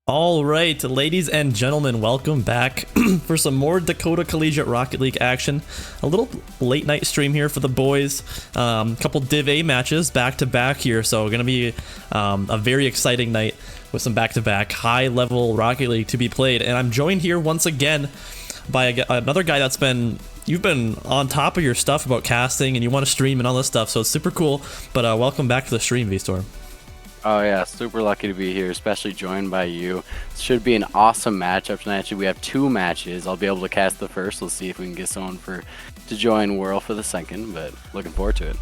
All right, ladies and gentlemen, welcome back for some more Dakota Collegiate Rocket League action. A little late night stream here for the boys. Couple Div A matches back to back here, so gonna be a very exciting night with some back to back high level Rocket League to be played. And I'm joined here once again by another guy that's you've been on top of your stuff about casting and you want to stream and all this stuff, so it's super cool. But welcome back to the stream, V-Storm. Oh yeah, super lucky to be here, especially joined by you. It should be an awesome matchup tonight. Actually, we have two matches. I'll be able to cast the first. We'll see if we can get someone to join Whirl for the second, but looking forward to it.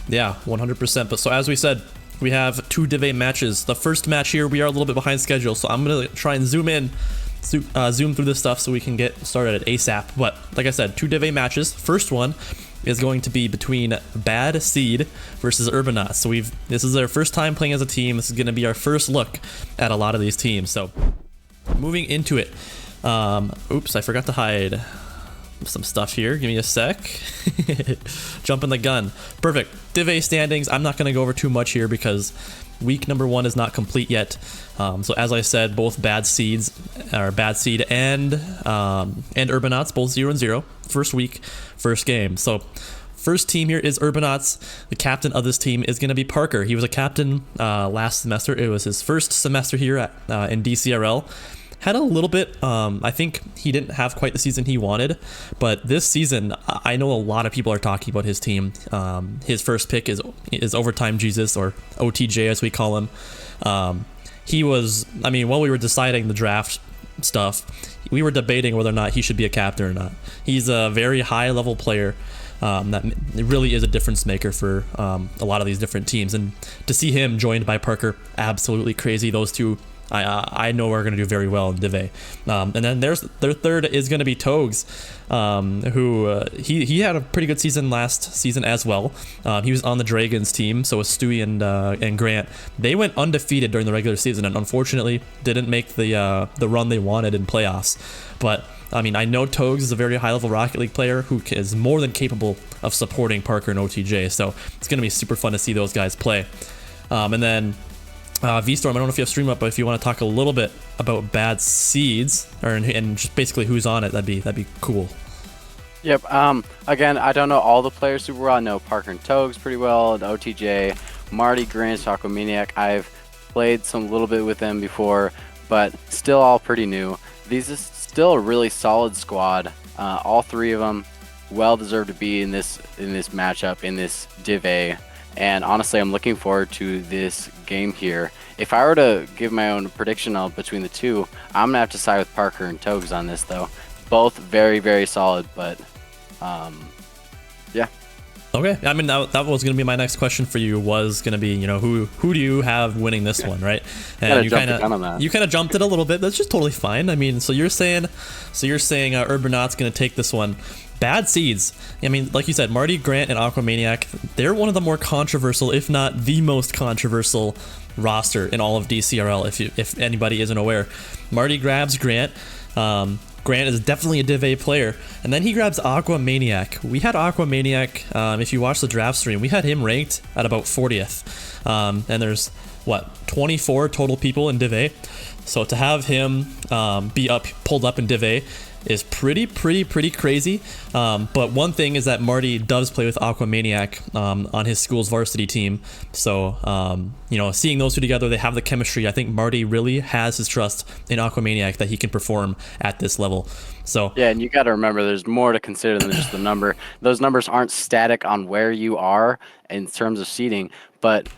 Yeah, 100%. But so as we said, we have two Div A matches. The first match here, we are a little bit behind schedule, so I'm going to try and zoom through this stuff so we can get started at ASAP. But like I said, two Div A matches. First one is going to be between Bad Seed versus Urbanauts. So this is our first time playing as a team. This is going to be our first look at a lot of these teams. So moving into it. Oops, I forgot to hide some stuff here. Give me a sec. Jumping the gun. Perfect. Div A standings. I'm not going to go over too much here because week number 1 is not complete yet. So as I said, both Bad Seed and Urbanauts, both 0-0. First week, first game. So first team here is Urbanauts. The captain of this team is going to be Parker. He was a captain last semester. It was his first semester here in Dcrl. Had a little bit, I think he didn't have quite the season he wanted, but this season, I know a lot of people are talking about his team. His first pick is Overtime Jesus, or OTJ as we call him. He was, while we were deciding the draft stuff, we were debating whether or not he should be a captain or not. He's a very high level player that really is a difference maker for a lot of these different teams, and to see him joined by Parker, absolutely crazy. Those two, I know we're going to do very well in Div A. And then their third is going to be Togs, who he had a pretty good season last season as well. He was on the Dragons team, so was Stewie and Grant. They went undefeated during the regular season and unfortunately didn't make the run they wanted in playoffs. But I know Togs is a very high-level Rocket League player who is more than capable of supporting Parker and OTJ, so it's going to be super fun to see those guys play. And then V-Storm, I don't know if you have stream up, but if you want to talk a little bit about Bad Seeds and just basically who's on it, that'd be cool. Yep. Again, I don't know all the players super well. I know Parker and Togs pretty well, the OTJ, Marty, Grant, Aquamaniac. I've played some little bit with them before, but still all pretty new. These is still a really solid squad. All three of them well deserve to be in this matchup, in this Div A. And honestly, I'm looking forward to this game here. If I were to give my own prediction between the two, I'm going to have to side with Parker and Togs on this, though. Both very, very solid, but yeah. Okay, that was going to be my next question for you, was going to be, who do you have winning this one, right? And you kind of jumped it a little bit. That's just totally fine. So you're saying Urbanauts going to take this one. Bad Seeds, like you said, Marty, Grant, and Aquamaniac, they're one of the more controversial, if not the most controversial roster in all of DCRL, if anybody isn't aware. Marty grabs Grant. Grant is definitely a Div A player, and then he grabs Aquamaniac. We had Aquamaniac, if you watch the draft stream, we had him ranked at about 40th, and there's, 24 total people in Div A, so to have him be pulled up in Div A is pretty crazy. But one thing is that Marty does play with Aquamaniac on his school's varsity team, so seeing those two together, they have the chemistry. I think Marty really has his trust in Aquamaniac that he can perform at this level. So yeah, and you got to remember there's more to consider than just the number. Those numbers aren't static on where you are in terms of seeding, but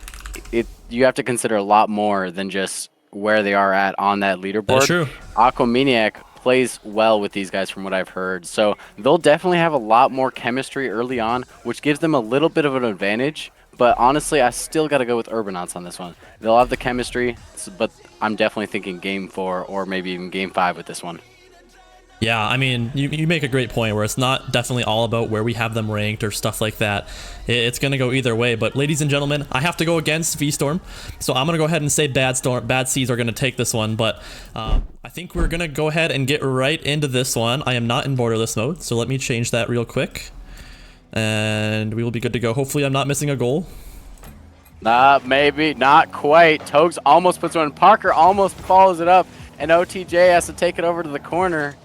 you have to consider a lot more than just where they are at on that leaderboard. That's true. Aquamaniac plays well with these guys from what I've heard, so they'll definitely have a lot more chemistry early on, which gives them a little bit of an advantage. But honestly, I still got to go with Urbanauts on this one. They'll have the chemistry, but I'm definitely thinking game 4 or maybe even game 5 with this one. Yeah, you make a great point where it's not definitely all about where we have them ranked or stuff like that. It's going to go either way. But ladies and gentlemen, I have to go against V-Storm. So I'm going to go ahead and say Bad Seeds are going to take this one. But I think we're going to go ahead and get right into this one. I am not in borderless mode, so let me change that real quick. And we will be good to go. Hopefully I'm not missing a goal. Maybe, not quite. Togs almost puts one. Parker almost follows it up, and OTJ has to take it over to the corner.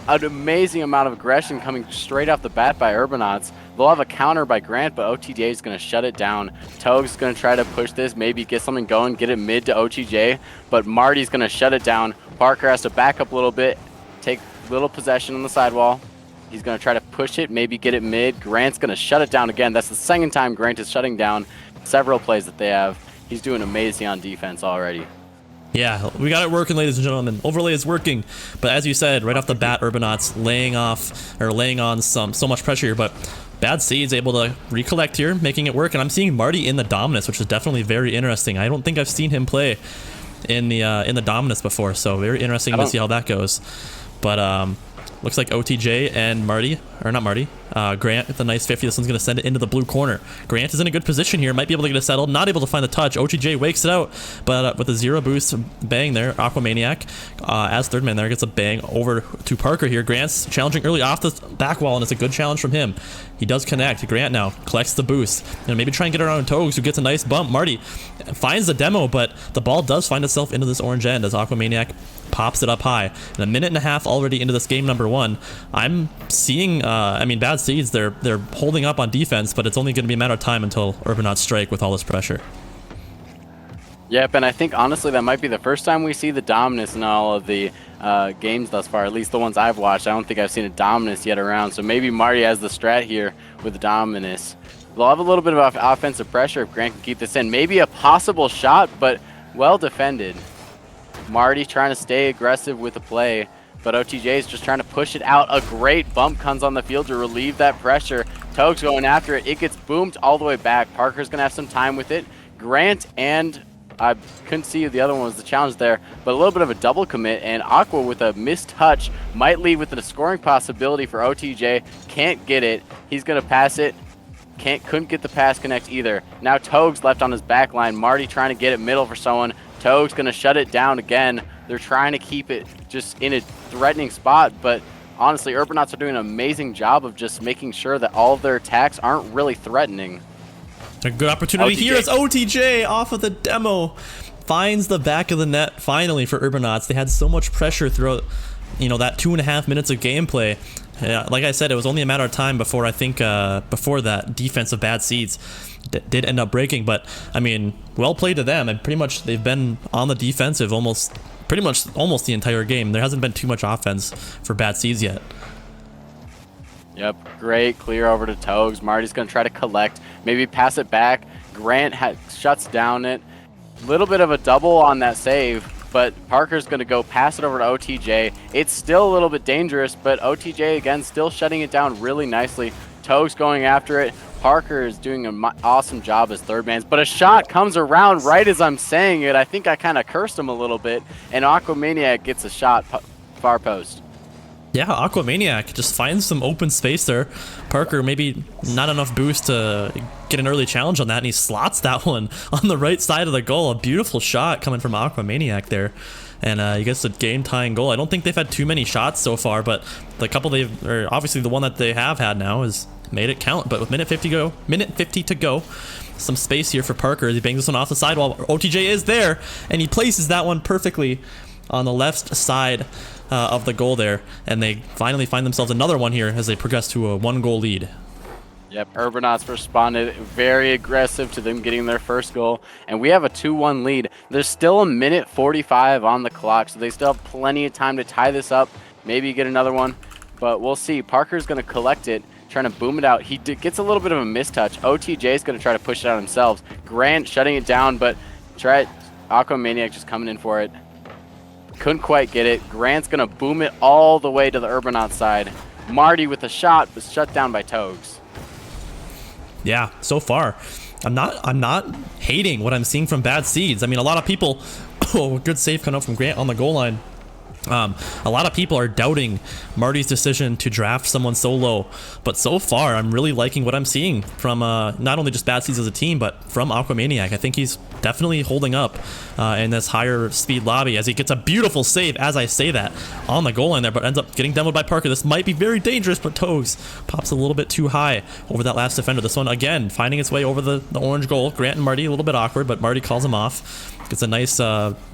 An amazing amount of aggression coming straight off the bat by Urbanauts. They'll have a counter by Grant, but OTJ is going to shut it down. Togs is going to try to push this, maybe get something going, get it mid to OTJ, but Marty's going to shut it down. Parker has to back up a little bit, take little possession on the sidewall. He's going to try to push it, maybe get it mid. Grant's going to shut it down again. That's the second time Grant is shutting down several plays that they have. He's doing amazing on defense already. Yeah, we got it working, ladies and gentlemen. Overlay is working, but as you said, right off the bat, Urbanauts laying on so much pressure here, but Bad Seed's able to recollect here, making it work, and I'm seeing Marty in the Dominus, which is definitely very interesting. I don't think I've seen him play in the Dominus before, so very interesting to see how that goes. But looks like OTJ and Marty, or not Marty, Grant with a nice 50. This one's going to send it into the blue corner. Grant is in a good position here, might be able to get it settled, not able to find the touch. OTJ wakes it out, but with a 0 boost bang there, Aquamaniac, as third man there, gets a bang over to Parker here. Grant's challenging early off the back wall, and it's a good challenge from him. He does connect. Grant now collects the boost, and maybe try and get around Togs, who gets a nice bump. Marty finds the demo, but the ball does find itself into this orange end as Aquamaniac pops it up high. And a minute and a half already into this game number 1. I'm seeing, Bad Seeds, they're holding up on defense, but it's only going to be a matter of time until Urbanauts strike with all this pressure. Yep, and I think honestly that might be the first time we see the Dominus in all of the games thus far, at least the ones I've watched. I don't think I've seen a Dominus yet around, so maybe Marty has the strat here with the Dominus. They'll have a little bit of offensive pressure if Grant can keep this in. Maybe a possible shot, but well defended. Marty trying to stay aggressive with the play, but OTJ is just trying to push it out. A great bump comes on the field to relieve that pressure. Togs going after it. It gets boomed all the way back. Parker's going to have some time with it. Grant and I couldn't see the other one was the challenge there, but a little bit of a double commit, and Aqua with a missed touch might leave with a scoring possibility for OTJ. Can't get it. He's going to pass it. Couldn't get the pass connect either. Now Togs left on his back line. Marty trying to get it middle for someone. Togs going to shut it down again. They're trying to keep it just in a threatening spot, but honestly, Urbanauts are doing an amazing job of just making sure that all of their attacks aren't really threatening. A good opportunity here as OTJ off of the demo finds the back of the net finally for Urbanauts. They had so much pressure throughout, that 2.5 minutes of gameplay. Like I said, it was only a matter of time before before that defensive Bad Seeds did end up breaking. But I mean, well played to them, and pretty much they've been on the defensive almost the entire game. There hasn't been too much offense for Bad Seeds yet. Yep, great clear over to Togs. Marty's going to try to collect, maybe pass it back. Grant shuts down it. Little bit of a double on that save, but Parker's going to go pass it over to OTJ. It's still a little bit dangerous, but OTJ, again, still shutting it down really nicely. Togs going after it. Parker is doing an awesome job as third man, but a shot comes around right as I'm saying it. I think I kind of cursed him a little bit, and Aquamaniac gets a shot far post. Yeah, Aquamaniac just finds some open space there. Parker maybe not enough boost to get an early challenge on that, and he slots that one on the right side of the goal. A beautiful shot coming from Aquamaniac there. And he gets a game-tying goal. I don't think they've had too many shots so far, but the couple obviously the one that they have had now has made it count. But with minute 50 to go, some space here for Parker. He bangs this one off the sidewall. OTJ is there, and he places that one perfectly on the left side of the goal there, and they finally find themselves another one here as they progress to a 1-goal lead. Yep, Urbanauts responded very aggressive to them getting their first goal, and we have a 2-1 lead. There's still a minute 45 on the clock, so they still have plenty of time to tie this up, maybe get another one, but we'll see. Parker's going to collect it, trying to boom it out. He gets a little bit of a mistouch. OTJ is going to try to push it out himself. Grant shutting it down, but Aquamaniac just coming in for it. Couldn't quite get it. Grant's going to boom it all the way to the Urbanauts side. Marty with a shot was shut down by Togs. Yeah, so far, I'm not hating what I'm seeing from Bad Seeds. I mean, a lot of people, good save coming out from Grant on the goal line. A lot of people are doubting Marty's decision to draft someone so low, but so far I'm really liking what I'm seeing from not only just Bad Seeds as a team, but from Aquamaniac. I think he's definitely holding up in this higher speed lobby as he gets a beautiful save, as I say that, on the goal line there, but ends up getting demoed by Parker. This might be very dangerous, but Togs pops a little bit too high over that last defender. This one, again, finding its way over the orange goal. Grant and Marty, a little bit awkward, but Marty calls him off. Gets a nice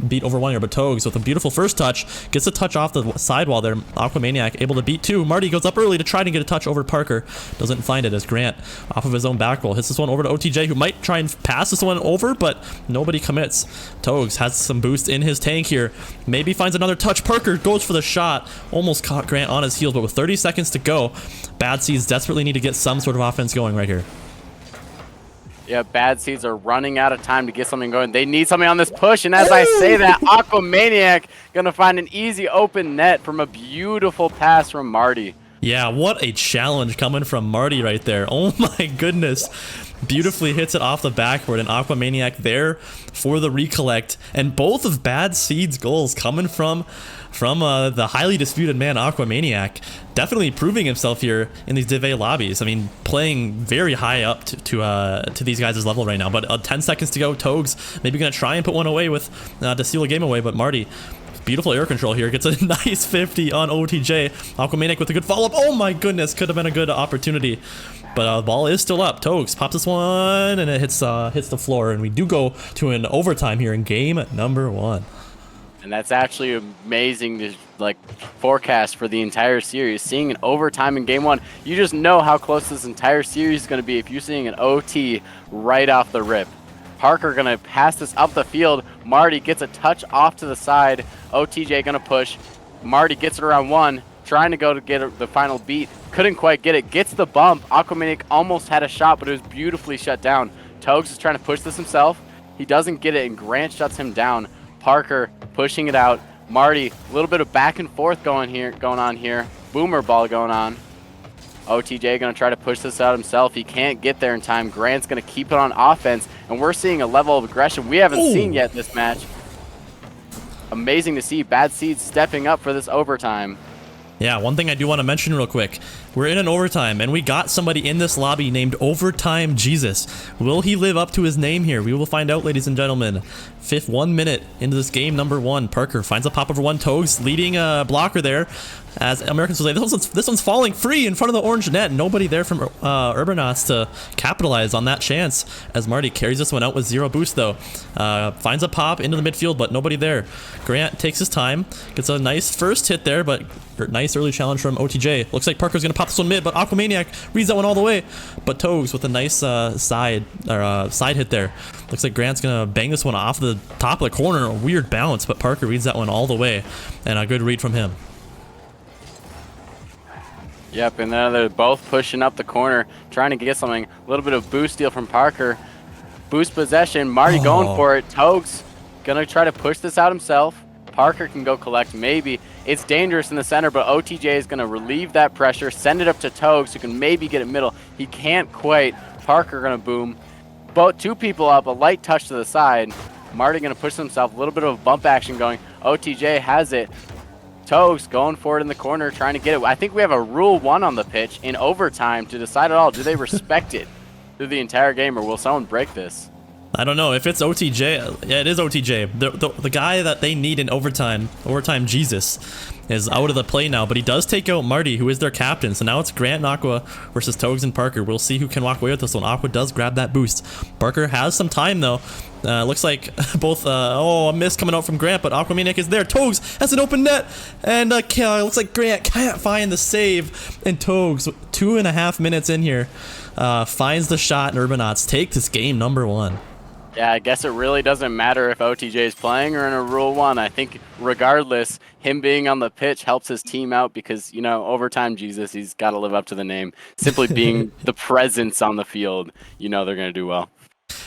beat over one here, but Togs with a beautiful first touch, gets a touch off the sidewall there. Aquamaniac able to beat two. Marty goes up early to try to get a touch over Parker. Doesn't find it as Grant, off of his own back roll, hits this one over to OTJ, who might try and pass this one over, but nobody commits. Togs has some boost in his tank here. Maybe finds another touch. Parker goes for the shot. Almost caught Grant on his heels, but with 30 seconds to go, Bad Seeds desperately need to get some sort of offense going right here. Yeah, Bad Seeds are running out of time to get something going. They need something on this push, and as I say that, Aquamaniac gonna find an easy open net from a beautiful pass from Marty. Yeah, what a challenge coming from Marty right there. Oh my goodness. Beautifully hits it off the backboard, and Aquamaniac there for the recollect. And both of Bad Seeds' goals coming from the highly disputed man Aquamaniac, definitely proving himself here in these Div A lobbies. I mean, playing very high up to these guys' level right now. But 10 seconds to go. Togs maybe gonna try and put one away with to steal a game away, but Marty, beautiful air control here, gets a nice 50 on OTJ. Aquamaniac with a good follow-up. Oh my goodness, could have been a good opportunity. But the ball is still up. Togs pops this one, and it hits the floor, and we do go to an overtime here in game number 1. And that's actually amazing to forecast for the entire series. Seeing an overtime in game 1, you just know how close this entire series is going to be if you're seeing an OT right off the rip. Parker gonna pass this up the field. Marty gets a touch off to the side. OTJ gonna push. Marty gets it around one, trying to go to get the final beat. Couldn't quite get it. Gets the bump. Aquamaniac almost had a shot, but it was beautifully shut down. Togs is trying to push this himself. He doesn't get it, and Grant shuts him down. Parker pushing it out. Marty, a little bit of back and forth going on here. Boomer ball going on. OTJ gonna try to push this out himself. He can't get there in time. Grant's gonna keep it on offense, and we're seeing a level of aggression we haven't seen yet this match. Amazing to see Bad Seeds stepping up for this overtime. Yeah, one thing I do want to mention real quick. We're in an overtime, and we got somebody in this lobby named Overtime Jesus. Will he live up to his name here? We will find out, ladies and gentlemen. 1 minute into this game number 1. Parker finds a pop over one. Togs leading a blocker there. As Americans will say, this one's falling free in front of the orange net. Nobody there from Urbanauts to capitalize on that chance. As Marty carries this one out with 0 boost, though. Finds a pop into the midfield, but nobody there. Grant takes his time. Gets a nice first hit there, but nice early challenge from OTJ. Looks like Parker's going to pop this one mid, but Aquamaniac reads that one all the way. But Togs with a nice side hit there. Looks like Grant's going to bang this one off the top of the corner. A weird bounce, but Parker reads that one all the way. And a good read from him. Yep, and then they're both pushing up the corner, trying to get something. A little bit of boost steal from Parker. Boost possession. Marty going for it. Togs gonna try to push this out himself. Parker can go collect, maybe. It's dangerous in the center, but OTJ is gonna relieve that pressure, send it up to Togs, who can maybe get it middle. He can't quite. Parker gonna boom. Both 2 people up, a light touch to the side. Marty gonna push himself, a little bit of a bump action going. OTJ has it. Togs going for it in the corner, trying to get it. I think we have a rule 1 on the pitch in overtime to decide it all. Do they respect it through the entire game, or will someone break this? I don't know if it's OTJ. Yeah, it is OTJ. The guy that they need in overtime Jesus, is out of the play now, but he does take out Marty, who is their captain. So now it's Grant and Aqua versus Togs and Parker. We'll see who can walk away with this one. Aqua does grab that boost. Parker has some time though. Looks like both, a miss coming out from Grant, but Aquamaniac is there. Togs has an open net, and looks like Grant can't find the save, and Togs, 2.5 minutes in here, finds the shot, and Urbanauts take this game number 1. Yeah, I guess it really doesn't matter if OTJ is playing or in a Rule 1. I think regardless, him being on the pitch helps his team out because, overtime Jesus, he's got to live up to the name. Simply being the presence on the field, they're going to do well.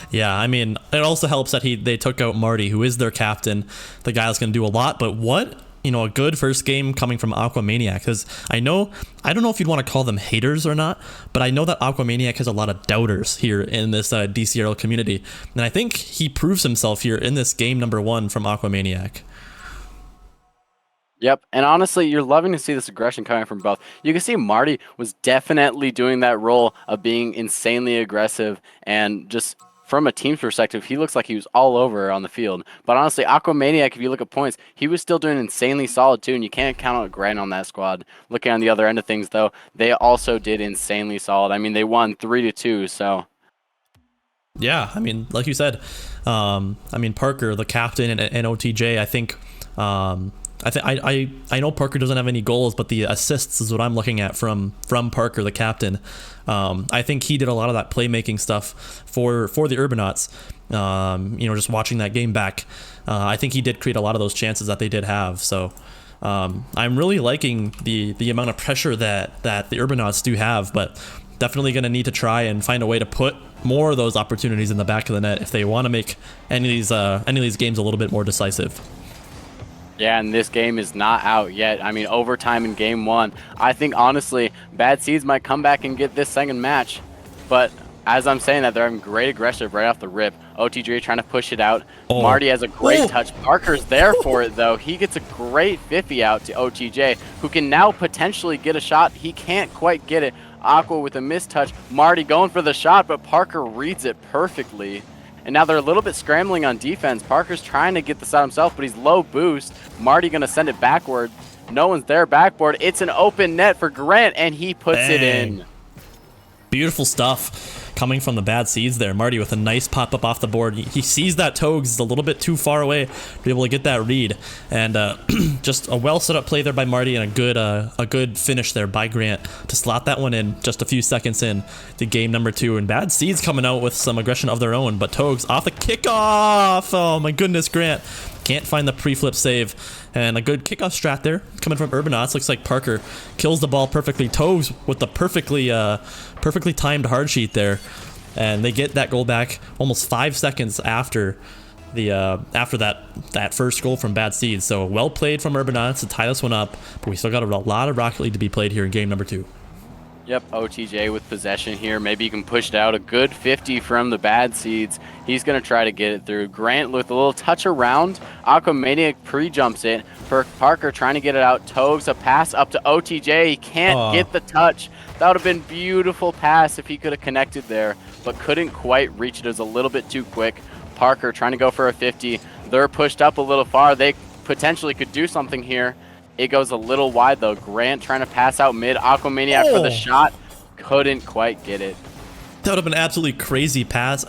Yeah, I mean, it also helps that they took out Marty, who is their captain. The guy that's going to do a lot, but what? A good first game coming from Aquamaniac, because I don't know if you'd want to call them haters or not, but I know that Aquamaniac has a lot of doubters here in this Dcrl community, and I think he proves himself here in this game number 1 from Aquamaniac. Yep, and honestly, you're loving to see this aggression coming from both. You can see Marty was definitely doing that role of being insanely aggressive, and just from a team's perspective, he looks like he was all over on the field. But honestly, Aquamaniac, if you look at points, he was still doing insanely solid too, and you can't count out Grant on that squad. Looking on the other end of things, though, they also did insanely solid. I mean, they won 3-2, so. Yeah, I mean, like you said, I mean, Parker, the captain, and OTJ, I think, I know Parker doesn't have any goals, but the assists is what I'm looking at from Parker, the captain. I think he did a lot of that playmaking stuff for the Urbanauts. You know, just watching that game back, I think he did create a lot of those chances that they did have. So I'm really liking the amount of pressure that the Urbanauts do have, but definitely going to need to try and find a way to put more of those opportunities in the back of the net if they want to make any of these games a little bit more decisive. Yeah, and this game is not out yet. I mean, overtime in game 1. I think, honestly, Bad Seeds might come back and get this second match. But as I'm saying that, they're having great aggressive right off the rip. OTJ trying to push it out. Oh. Marty has a great touch. Parker's there for it, though. He gets a great 50 out to OTJ, who can now potentially get a shot. He can't quite get it. Aqua with a mistouch. Marty going for the shot, but Parker reads it perfectly. And now they're a little bit scrambling on defense. Parker's trying to get this out himself, but he's low boost. Marty going to send it backward. No one's there backboard. It's an open net for Grant, and he puts it in. Beautiful stuff coming from the Bad Seeds there. Marty with a nice pop-up off the board. He sees that Togs is a little bit too far away to be able to get that read. And just a well-set-up play there by Marty, and a good finish there by Grant to slot that one in just a few seconds in to game number 2. And Bad Seeds coming out with some aggression of their own, but Togs off the kickoff. Oh my goodness, Grant can't find the pre-flip save. And a good kickoff strat there coming from Urbanauts. Looks like Parker kills the ball perfectly. Togs with the perfectly timed hard sheet there, and they get that goal back almost 5 seconds after that first goal from Bad Seeds. So well played from Urbanauts to tie this one up, but we still got a lot of Rocket League to be played here in game number 2. Yep, OTJ with possession here. Maybe you can push it out. A good 50 from the Bad Seeds. He's going to try to get it through. Grant with a little touch around. Aquamaniac pre-jumps it. For Parker trying to get it out. Togs a pass up to OTJ. He can't get the touch. That would have been beautiful pass if he could have connected there, but couldn't quite reach it. It was a little bit too quick. Parker trying to go for a 50. They're pushed up a little far. They potentially could do something here. It goes a little wide, though. Grant trying to pass out mid. Aquamaniac for the shot. Couldn't quite get it. That would have been an absolutely crazy pass,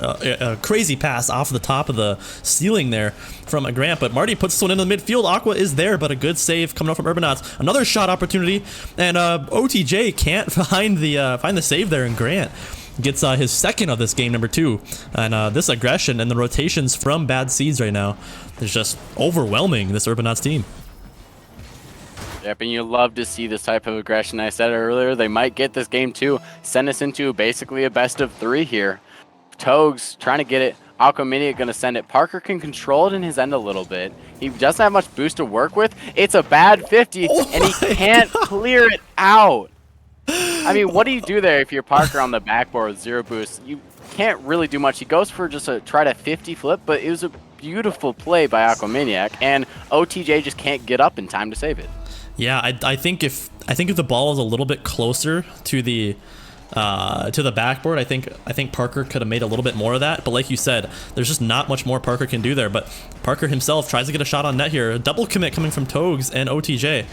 crazy pass off the top of the ceiling there from a Grant. But Marty puts this one into the midfield. Aqua is there, but a good save coming up from Urbanauts. Another shot opportunity, and OTJ can't find the save there, and Grant gets his second of this game number 2. And this aggression and the rotations from Bad Seeds right now is just overwhelming this Urbanauts team. Yep, and you love to see this type of aggression. I said earlier, they might get this game 2, send us into basically a best of 3 here. Togs trying to get it. Aquamania going to send it. Parker can control it in his end a little bit. He doesn't have much boost to work with. It's a bad 50, and he can't clear it out. I mean, what do you do there if you're Parker on the backboard with 0 boost? You can't really do much. He goes for just a try to 50 flip, but it was a beautiful play by Aquamaniac, and OTJ just can't get up in time to save it. Yeah, I think if the ball is a little bit closer to the backboard, I think Parker could have made a little bit more of that. But like you said, there's just not much more Parker can do there. But Parker himself tries to get a shot on net here. A double commit coming from Togs and OTJ.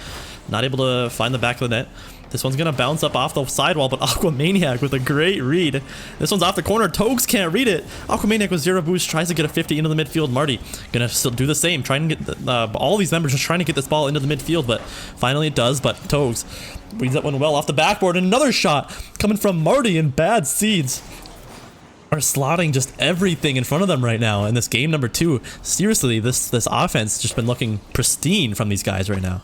Not able to find the back of the net. This one's going to bounce up off the sidewall, but Aquamaniac with a great read. This one's off the corner. Togs can't read it. Aquamaniac with 0 boost tries to get a 50 into the midfield. Marty going to still do the same, trying to get all these members just trying to get this ball into the midfield, but finally it does. But Togs reads that one well off the backboard. Another shot coming from Marty, and Bad Seeds are slotting just everything in front of them right now in this game number 2. Seriously, this offense just been looking pristine from these guys right now.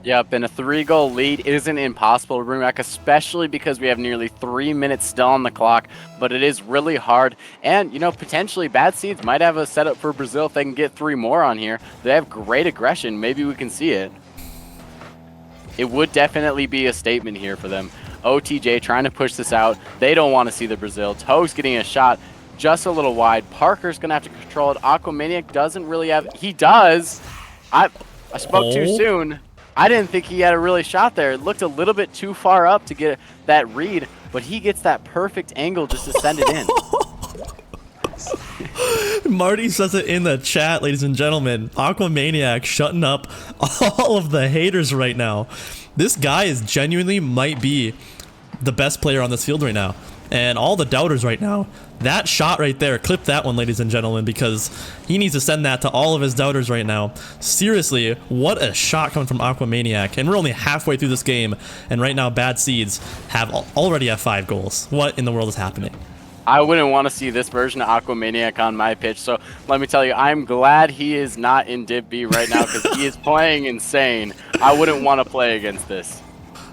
Yep, and a 3-goal lead isn't impossible to bring back, especially because we have nearly 3 minutes still on the clock, but it is really hard. And, you know, potentially Bad Seeds might have a setup for Brazil if they can get 3 more on here. They have great aggression. Maybe we can see it. It would definitely be a statement here for them. OTJ trying to push this out. They don't want to see the Brazil. Togs getting a shot just a little wide. Parker's going to have to control it. Aquamaniac doesn't really have... He does! I spoke too soon. I didn't think he had a really shot there. It looked a little bit too far up to get that read, but he gets that perfect angle just to send it in. Marty says it in the chat, ladies and gentlemen. Aquamaniac shutting up all of the haters right now. This guy is genuinely might be the best player on this field right now. And all the doubters right now, that shot right there, clip that one, ladies and gentlemen, because he needs to send that to all of his doubters right now. Seriously, what a shot coming from Aquamaniac. And we're only halfway through this game, and right now Bad Seeds already have 5 goals. What in the world is happening? I wouldn't want to see this version of Aquamaniac on my pitch, so let me tell you, I'm glad he is not in Div B right now because he is playing insane. I wouldn't want to play against this.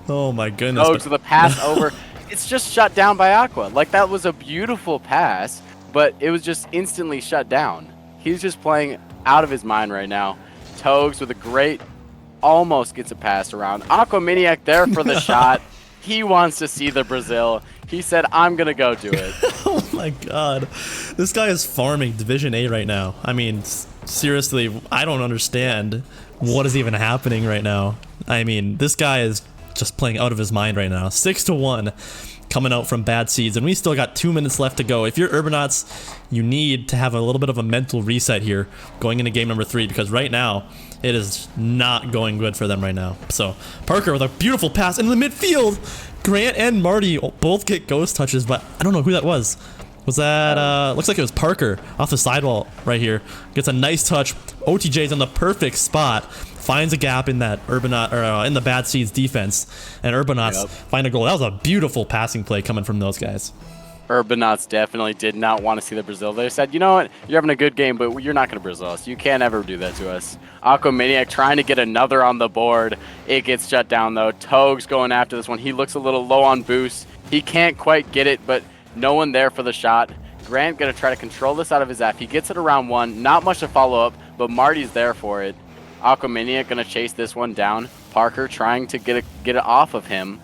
Oh my goodness. To the pass over. It's just shut down by Aqua. Like, that was a beautiful pass, but it was just instantly shut down. He's just playing out of his mind right now. Togs with a great, almost gets a pass around. Aquamaniac there for the shot. He wants to see the Brazil. He said, I'm going to go do it. Oh my god. This guy is farming Division A right now. I mean, seriously, I don't understand what is even happening right now. I mean, this guy is just playing out of his mind right now. 6-1 coming out from Bad Seeds, and we still got 2 minutes left to go. If you're Urbanauts, you need to have a little bit of a mental reset here going into game number 3, because right now it is not going good for them right now. So Parker with a beautiful pass into the midfield. Grant and Marty both get ghost touches, but I don't know who that was. Was that, looks like it was Parker off the sidewall right here. Gets a nice touch. OTJ's in the perfect spot. Finds a gap in that in the Bad Seeds defense, and Urbanauts find a goal. That was a beautiful passing play coming from those guys. Urbanauts definitely did not want to see the Brazil. They said, you know what, you're having a good game, but you're not going to Brazil us. You can't ever do that to us. Aquamaniac trying to get another on the board. It gets shut down, though. Togs going after this one. He looks a little low on boost. He can't quite get it, but no one there for the shot. Grant going to try to control this out of his F. He gets it around 1. Not much to follow up, but Marty's there for it. Aquamaniac going to chase this one down. Parker trying to get it off of him.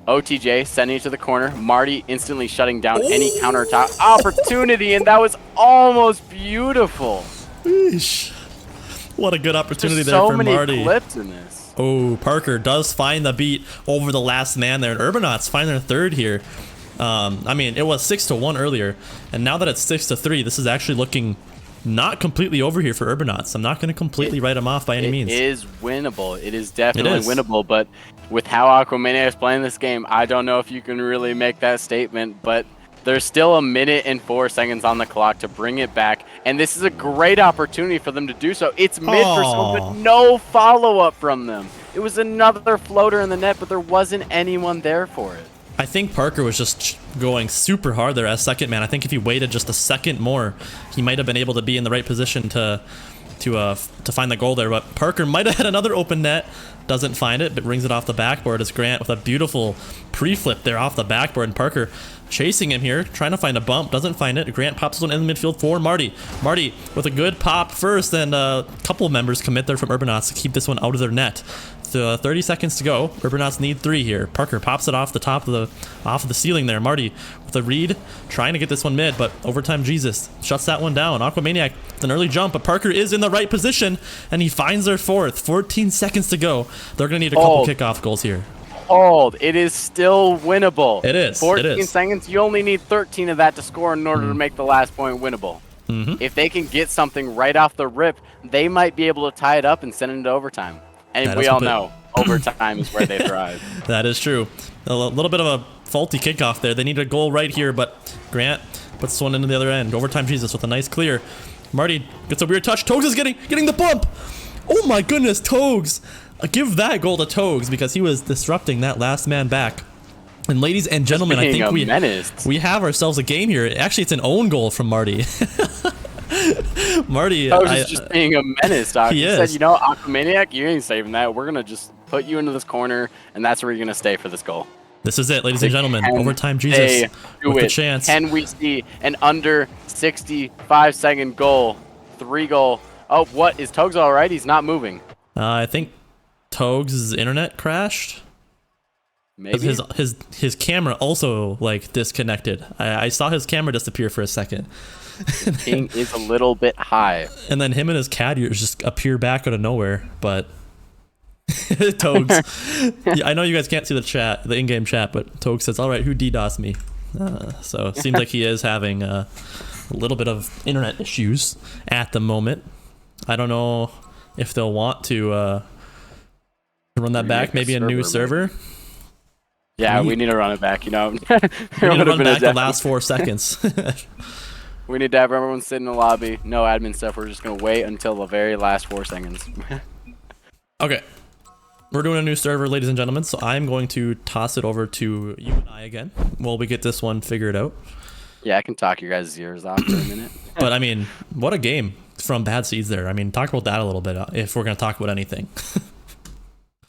OTJ sending it to the corner. Marty instantly shutting down any counter-attack opportunity, and that was almost beautiful. Eesh. What a good opportunity There's there for so many Marty. clips in this. Oh, Parker does find the beat over the last man there, and Urbanauts find their third here. I mean, it was 6-1 earlier, and now that it's 6-3, this is actually looking not completely over here for Urbanauts. I'm not going to completely write them off by any means. It is winnable. It is definitely winnable, but with how Aquamaniac is playing this game, I don't know if you can really make that statement, but there's still 1 minute and 4 seconds on the clock to bring it back, and this is a great opportunity for them to do so. It's mid for someone, but no follow-up from them. It was another floater in the net, but there wasn't anyone there for it. I think Parker was just going super hard there as second man. I think if he waited just a second more, he might have been able to be in the right position to find the goal there. But Parker might have had another open net. Doesn't find it, but rings it off the backboard as Grant with a beautiful pre-flip there off the backboard. And Parker chasing him here, trying to find a bump, doesn't find it. Grant pops one in the midfield for Marty. Marty with a good pop first, and a couple of members commit there from Urbanauts to keep this one out of their net. 30 seconds to go. Urbanauts need 3 here. Parker pops it off the top of the ceiling there. Marty with a read, trying to get this one mid, but overtime Jesus shuts that one down. Aquamaniac with an early jump, but Parker is in the right position, and he finds their 4th. 14 seconds to go. They're going to need a couple kickoff goals here. Hold. It is still winnable. It is. 14 seconds. You only need 13 of that to score in order to make the last point winnable. If they can get something right off the rip, they might be able to tie it up and send it into overtime. And we all know overtime is where they thrive. That is true. A little bit of a faulty kickoff there. They need a goal right here, but Grant puts this one into the other end. Overtime Jesus with a nice clear. Marty gets a weird touch. Togs is getting the bump. Oh my goodness, Togs. Give that goal to Togs because he was disrupting that last man back. And ladies and gentlemen, I think we have ourselves a game here. Actually, it's an own goal from Marty. Marty, is just being a menace, Doc. He said, you know, Aquamaniac, you ain't saving that. We're going to just put you into this corner, and that's where you're going to stay for this goal. This is it, ladies and gentlemen. Overtime Jesus with the chance. Can we see an under 65-second goal? 3 goal. Oh, what? Is Togs all right? He's not moving. I think Togs' internet crashed. Maybe. His camera also, like, disconnected. I saw his camera disappear for a second. The ping is a little bit high. And then him and his cat ears just appear back out of nowhere, but Togs. Yeah, I know you guys can't see the chat, the in-game chat, but Togs says, "All right, who DDoS me?" So it seems like he is having a little bit of internet issues at the moment. I don't know if they'll want to run that back. Maybe a new server. Yeah, we need to run it back. You know, we need to run back the last 4 seconds. We need to have everyone sit in the lobby. No admin stuff. We're just gonna wait until the very last 4 seconds. Okay. We're doing a new server, ladies and gentlemen, so I'm going to toss it over to you and I again while we get this one figured out. Yeah, I can talk your guys' ears off for a minute. But, I mean, what a game from Bad Seeds there. I mean, talk about that a little bit if we're going to talk about anything.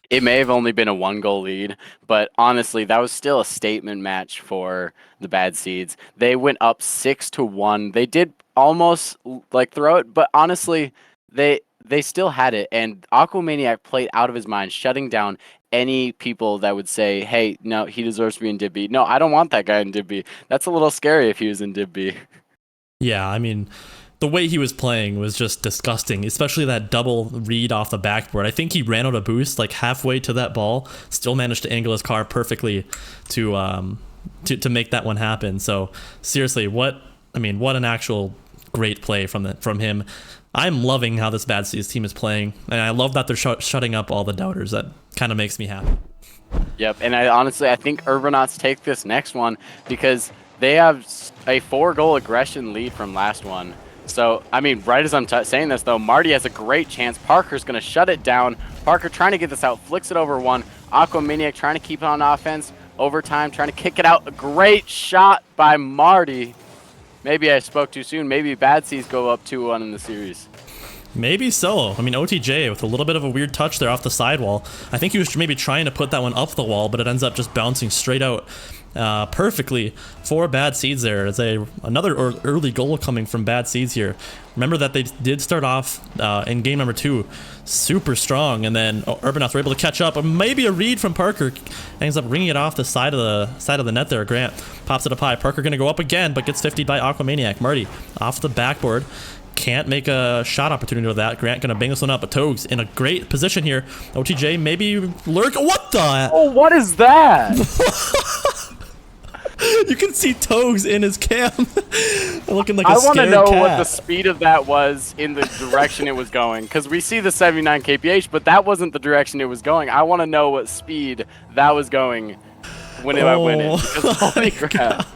It may have only been a 1-goal lead, but honestly, that was still a statement match for the Bad Seeds. They went up 6-1. They did almost, like, throw it, but honestly, they still had it, and Aquamaniac played out of his mind, shutting down any people that would say, hey, no, he deserves to be in Div B. No, I don't want that guy in Div B. That's a little scary if he was in Div B. Yeah, I mean, the way he was playing was just disgusting, especially that double read off the backboard. I think he ran out of boost like halfway to that ball, still managed to angle his car perfectly to make that one happen. So seriously, what an actual great play from him. I'm loving how this Bad Seeds team is playing, and I love that they're shutting up all the doubters. That kind of makes me happy. Yep, and I think Urbanauts take this next one because they have a 4-goal aggression lead from last one. So, I mean, right as I'm saying this, though, Marty has a great chance. Parker's going to shut it down. Parker trying to get this out, flicks it over one. Aquamaniac trying to keep it on offense. Overtime, trying to kick it out. A great shot by Marty. Maybe I spoke too soon. Maybe Bad Seeds go up 2-1 in the series. Maybe so. I mean, OTJ with a little bit of a weird touch there off the sidewall. I think he was maybe trying to put that one up the wall, but it ends up just bouncing straight out perfectly for Bad Seeds there. It's another early goal coming from Bad Seeds here. Remember that they did start off in game number 2 super strong, and then Urbanauts were able to catch up. Maybe a read from Parker ends up ringing it off the side of the net there. Grant pops it up high. Parker gonna go up again, but gets 50'd by Aquamaniac. Marty off the backboard. Can't make a shot opportunity with that. Grant gonna bang this one up, but Togs in a great position here. OTJ maybe lurk. What the? Oh, what is that? You can see Togs in his cam looking like a I want to scared know cat. what the speed of that was in the direction it was going, because we see the 79 kph, but that wasn't the direction it was going. I want to know what speed that was going when it went in. Because holy crap.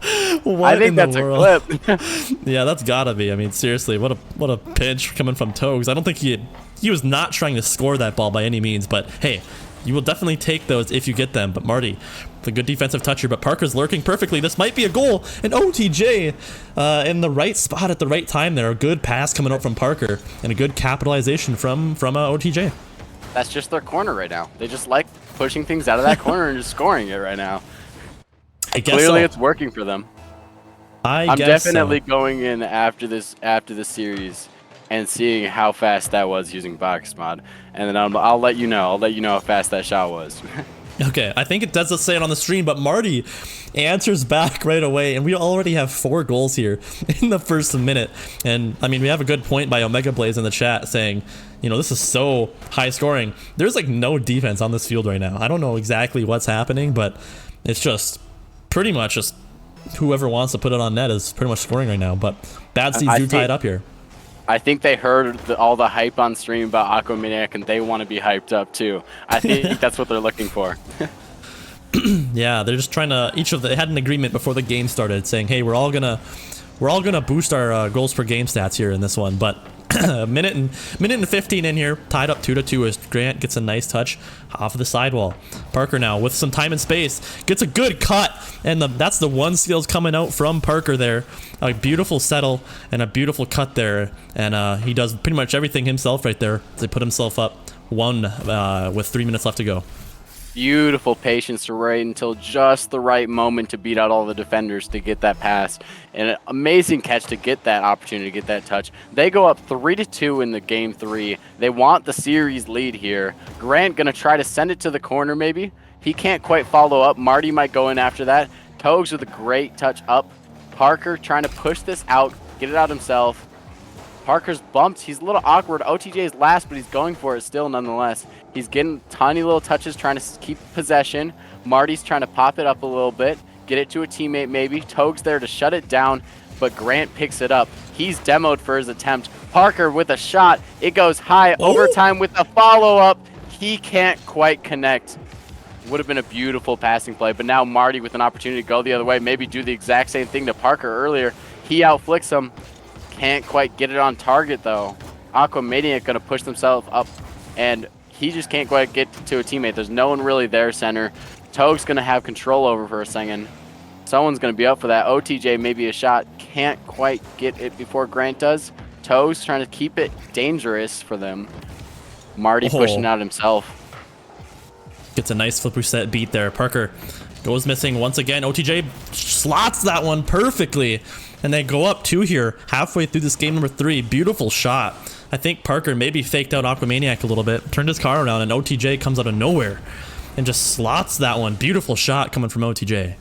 I think that's a clip. Yeah, that's gotta be. I mean, seriously, what a pinch coming from Togs. I don't think he was not trying to score that ball by any means, but hey, you will definitely take those if you get them. But Marty, the good defensive toucher, but Parker's lurking perfectly. This might be a goal. And OTJ in the right spot at the right time there. A good pass coming out from Parker and a good capitalization from OTJ. That's just their corner right now. They just like pushing things out of that corner and just scoring it right now. I guess Clearly so. it's working for them. I'm definitely going in after this series and seeing how fast that was using box mod, and then I'll let you know. I'll let you know how fast that shot was. Okay, I think it does say it on the stream, but Marty answers back right away, and we already have 4 goals here in the first minute. And I mean, we have a good point by Omega Blaze in the chat saying, you know, this is so high scoring. There's like no defense on this field right now. I don't know exactly what's happening, but it's just pretty much just whoever wants to put it on net is pretty much scoring right now. But Bad Seeds do tie it up here. I think they heard all the hype on stream about Aquamaniac, and they want to be hyped up too. I think that's what they're looking for. Yeah, they're just trying to. They had an agreement before the game started, saying, "Hey, we're all gonna boost our goals per game stats here in this one." But a minute and 15 in here, tied up 2-2 as Grant gets a nice touch off of the sidewall. Parker now with some time and space gets a good cut, and that's the one steals coming out from Parker there. A beautiful settle and a beautiful cut there, and he does pretty much everything himself right there to put himself up 1 with 3 minutes left to go. Beautiful patience to wait until just the right moment to beat out all the defenders to get that pass. And an amazing catch to get that opportunity, to get that touch. They go up 3-2 in the game 3. They want the series lead here. Grant gonna try to send it to the corner maybe. He can't quite follow up. Marty might go in after that. Togs with a great touch up. Parker trying to push this out, get it out himself. Parker's bumped. He's a little awkward. OTJ's last, but he's going for it still nonetheless. He's getting tiny little touches, trying to keep possession. Marty's trying to pop it up a little bit, get it to a teammate maybe. Toge's there to shut it down, but Grant picks it up. He's demoed for his attempt. Parker with a shot. It goes high. Overtime with a follow-up. He can't quite connect. Would have been a beautiful passing play, but now Marty with an opportunity to go the other way, maybe do the exact same thing to Parker earlier. He outflicks him. Can't quite get it on target, though. Aquamaniac going to push themselves up, and he just can't quite get to a teammate. There's no one really there, center. Toge's going to have control over for a second. Someone's going to be up for that. OTJ, maybe a shot. Can't quite get it before Grant does. Toge's trying to keep it dangerous for them. Marty pushing out himself. Gets a nice flip reset beat there. Parker goes missing once again. OTJ slots that one perfectly. And they go up 2 here, halfway through this game number 3. Beautiful shot. I think Parker maybe faked out Aquamaniac a little bit, turned his car around, and OTJ comes out of nowhere and just slots that one. Beautiful shot coming from OTJ.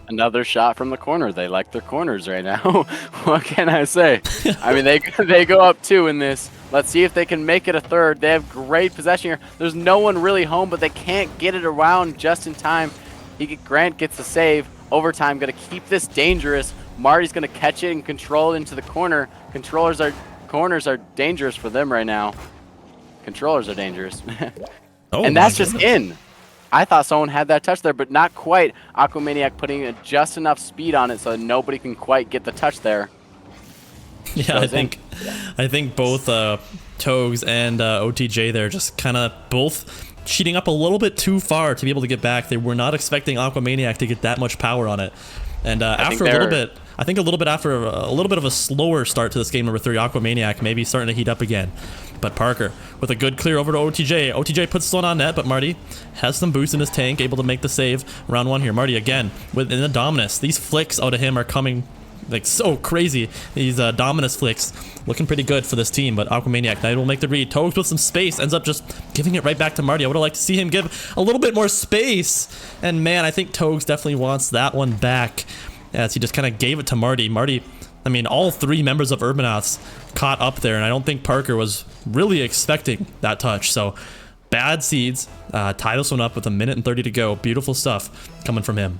Another shot from the corner. They like their corners right now. What can I say? I mean, they go up 2 in this. Let's see if they can make it a third. They have great possession here. There's no one really home, but they can't get it around just in time. Grant gets the save. Overtime, going to keep this dangerous. Marty's going to catch it and control it into the corner. Corners are dangerous for them right now. Controllers are dangerous. And that's just in. I thought someone had that touch there, but not quite. Aquamaniac putting just enough speed on it so that nobody can quite get the touch there. Yeah, I think both Togs and OTJ there just kind of both cheating up a little bit too far to be able to get back. They were not expecting Aquamaniac to get that much power on it. And after a little bit, I think a little bit after a little bit of a slower start to this game number 3, Aquamaniac maybe starting to heat up again. But Parker with a good clear over to OTJ. OTJ puts this one on net, but Marty has some boost in his tank, able to make the save. Round 1 here. Marty again within the Dominus. These flicks out of him are coming like so crazy. These Dominus flicks looking pretty good for this team, but Aquamaniac Knight will make the read. Togs with some space ends up just giving it right back to Marty. I would have liked to see him give a little bit more space, and man, I think Togs definitely wants that one back as he just kind of gave it to Marty. I mean, all 3 members of Urbanauts caught up there, and I don't think Parker was really expecting that touch. So bad seeds tie this one up with 1:30 to go. Beautiful stuff coming from him.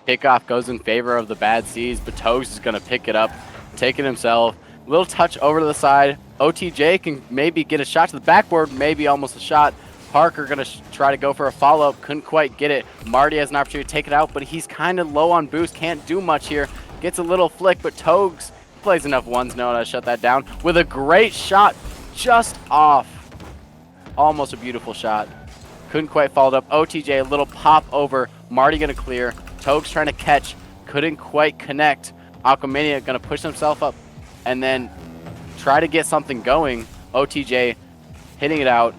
Kickoff goes in favor of the bad seeds, but Togs is going to pick it up, take it himself. Little touch over to the side. OTJ can maybe get a shot to the backboard, maybe almost a shot. Parker going to try to go for a follow-up, couldn't quite get it. Marty has an opportunity to take it out, but he's kind of low on boost, can't do much here. Gets a little flick, but Togs plays enough ones now to shut that down with a great shot just off. Almost a beautiful shot. Couldn't quite follow it up. OTJ, a little pop over. Marty going to clear. Togs trying to catch, couldn't quite connect. Aquamania going to push himself up and then try to get something going. OTJ hitting it out.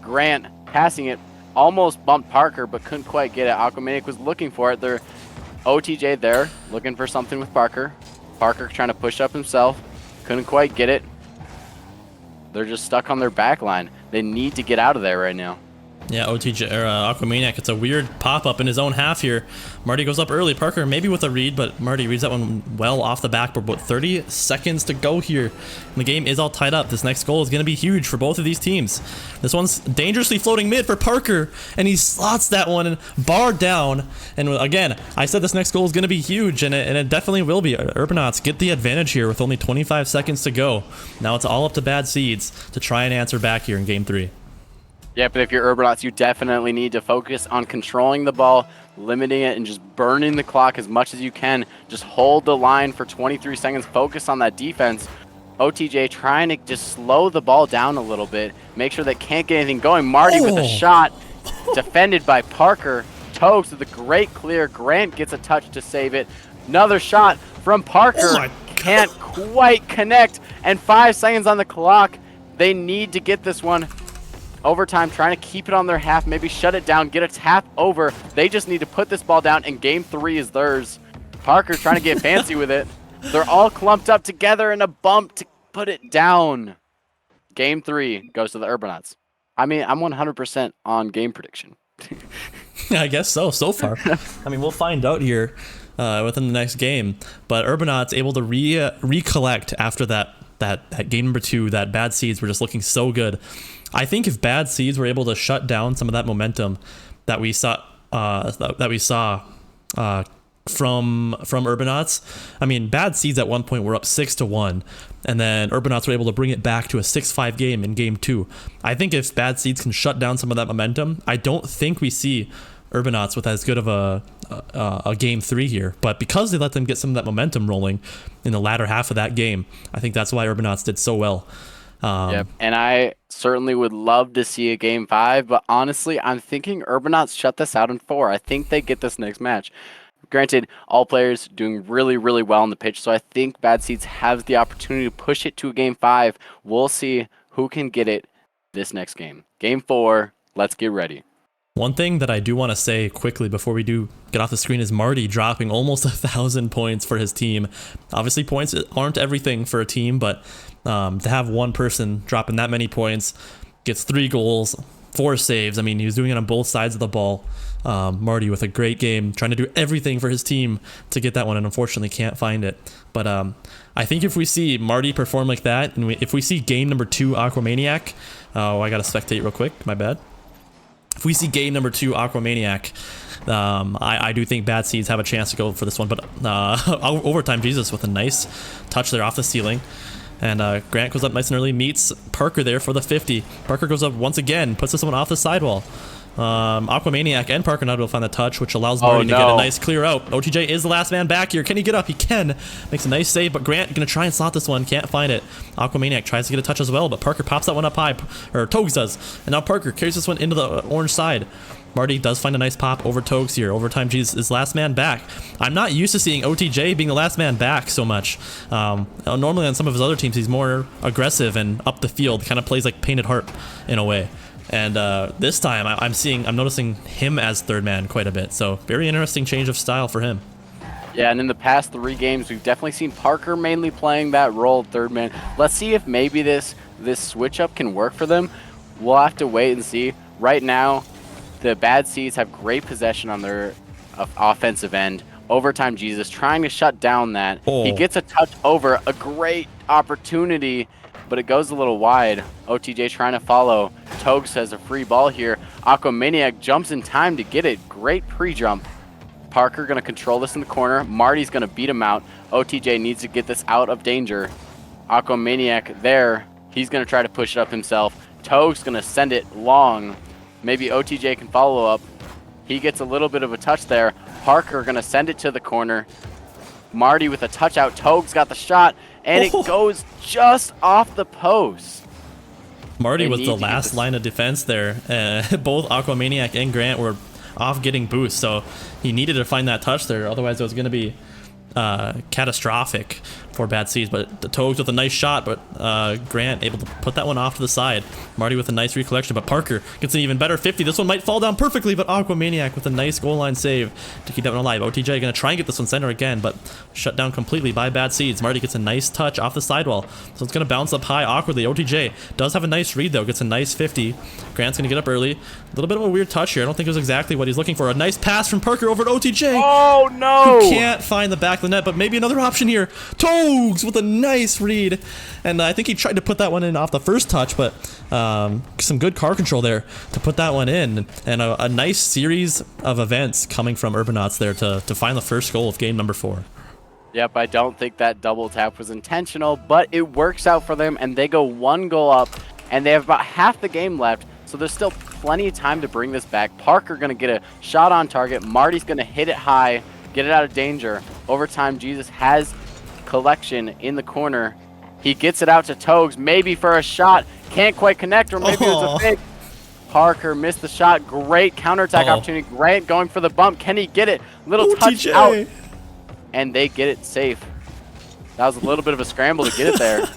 Grant passing it, almost bumped Parker, but couldn't quite get it. Aquamaniac was looking for it. OTJ there, looking for something with Parker. Parker trying to push up himself, couldn't quite get it. They're just stuck on their back line. They need to get out of there right now. Yeah, OTJ or Aquamaniac, it's a weird pop-up in his own half here. Marty goes up early. Parker maybe with a read, but Marty reads that one well off the backboard. About 30 seconds to go here. And the game is all tied up. This next goal is going to be huge for both of these teams. This one's dangerously floating mid for Parker, and he slots that one and bar down. And again, I said this next goal is going to be huge, and it definitely will be. Urbanauts get the advantage here with only 25 seconds to go. Now it's all up to Bad Seeds to try and answer back here in Game 3. Yeah, but if you're Urbanauts, you definitely need to focus on controlling the ball, limiting it, and just burning the clock as much as you can. Just hold the line for 23 seconds. Focus on that defense. OTJ trying to just slow the ball down a little bit. Make sure they can't get anything going. Marty with a shot. Defended by Parker. Togs with a great clear. Grant gets a touch to save it. Another shot from Parker. Can't quite connect. And 5 seconds on the clock. They need to get this one. Overtime, trying to keep it on their half, maybe shut it down, get a tap over. They just need to put this ball down, and Game 3 is theirs. Parker's trying to get fancy with it. They're all clumped up together in a bump to put it down. Game 3 goes to the Urbanauts. I mean, I'm 100% on game prediction. I guess so far. I mean, we'll find out here within the next game. But Urbanauts able to recollect after that game number 2. That Bad Seeds were just looking so good. I think if Bad Seeds were able to shut down some of that momentum that we saw from Urbanauts. I mean, Bad Seeds at one point were up 6-1, and then Urbanauts were able to bring it back to a 6-5 game in game 2. I think if Bad Seeds can shut down some of that momentum, I don't think we see Urbanauts with as good of a game 3 here. But because they let them get some of that momentum rolling in the latter half of that game, I think that's why Urbanauts did so well. Yep, and I certainly would love to see a game 5, but honestly, I'm thinking Urbanauts shut this out in 4. I think they get this next match. Granted, all players doing really, really well on the pitch, so I think Bad Seeds has the opportunity to push it to a game 5. We'll see who can get it this next game. Game 4, let's get ready. One thing that I do want to say quickly before we do get off the screen is Marty dropping almost 1,000 points for his team. Obviously, points aren't everything for a team, but to have one person dropping that many points, gets 3 goals, 4 saves. I mean, he was doing it on both sides of the ball. Marty with a great game, trying to do everything for his team to get that one, and unfortunately can't find it. But I think if we see Marty perform like that, and if we see game number 2 Aquamaniac, I gotta spectate real quick, my bad. If we see game number 2 Aquamaniac, I do think Bad Seeds have a chance to go for this one. But overtime Jesus with a nice touch there off the ceiling. And Grant goes up nice and early, meets Parker there for the 50. Parker goes up once again, puts this one off the sidewall. Aquamaniac and Parker now will find the touch, which allows Marty to get a nice clear out. OTJ is the last man back here. Can he get up? He can. Makes a nice save, but Grant gonna try and slot this one. Can't find it. Aquamaniac tries to get a touch as well, but Parker pops that one up high, or Togs does. And now Parker carries this one into the orange side. Marty does find a nice pop over Togs here. Overtime G's is last man back. I'm not used to seeing OTJ being the last man back so much. Normally on some of his other teams, he's more aggressive and up the field, kind of plays like Painted Heart in a way. And this time, I'm noticing him as third man quite a bit. So very interesting change of style for him. Yeah, and in the past 3 games, we've definitely seen Parker mainly playing that role of third man. Let's see if maybe this switch up can work for them. We'll have to wait and see. Right now, the Bad Seeds have great possession on their offensive end. Overtime Jesus trying to shut down that. He gets a touch over, a great opportunity, but it goes a little wide. OTJ trying to follow. Togs has a free ball here. Aquamaniac jumps in time to get it. Great pre-jump. Parker going to control this in the corner. Marty's going to beat him out. OTJ needs to get this out of danger. Aquamaniac there. He's going to try to push it up himself. Togs going to send it long. Maybe OTJ can follow up. He gets a little bit of a touch there. Parker going to send it to the corner. Marty with a touch out. Togs got the shot, and it goes just off the post. Marty was the last line of defense there. Both Aquamaniac and Grant were off getting boost, so he needed to find that touch there. Otherwise, it was going to be catastrophic for Bad Seeds. But the Togs with a nice shot, but Grant able to put that one off to the side. Marty with a nice recollection, but Parker gets an even better 50. This one might fall down perfectly, but Aquamaniac with a nice goal line save to keep that one alive. OTJ gonna try and get this one center again, but shut down completely by Bad Seeds. Marty gets a nice touch off the sidewall, so it's gonna bounce up high awkwardly. OTJ does have a nice read though, gets a nice 50. Grant's gonna get up early. A little bit of a weird touch here. I don't think it was exactly what he's looking for. A nice pass from Parker over to OTJ. Oh no! Who can't find the back of the net, but maybe another option here. Togs with a nice read, and I think he tried to put that one in off the first touch, but some good car control there to put that one in, and a nice series of events coming from Urbanauts there to find the first goal of game number 4. Yep, I don't think that double tap was intentional, but it works out for them, and they go 1 goal up, and they have about half the game left, so there's still plenty of time to bring this back. Parker going to get a shot on target. Marty's going to hit it high, get it out of danger. Overtime, Jesus has collection in the corner. He gets it out to Togs, maybe for a shot. Can't quite connect, or maybe it was a fake. Parker missed the shot. Great counterattack opportunity. Grant going for the bump. Can he get it? Little touch out. And they get it safe. That was a little bit of a scramble to get it there.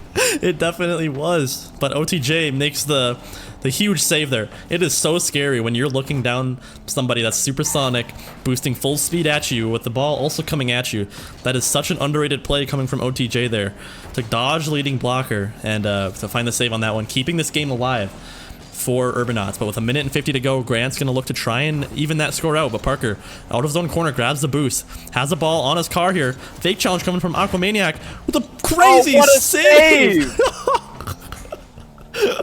It definitely was. But OTJ makes the huge save there. It is so scary when you're looking down somebody that's supersonic, boosting full speed at you with the ball also coming at you. That is such an underrated play coming from OTJ there. To dodge leading blocker and to find the save on that one, keeping this game alive. for Urbanauts. But with 1:50 to go, Grant's going to look to try and even that score out. But Parker, out of his own corner, grabs the boost. Has the ball on his car here. Fake challenge coming from Aquamaniac with a crazy what a save!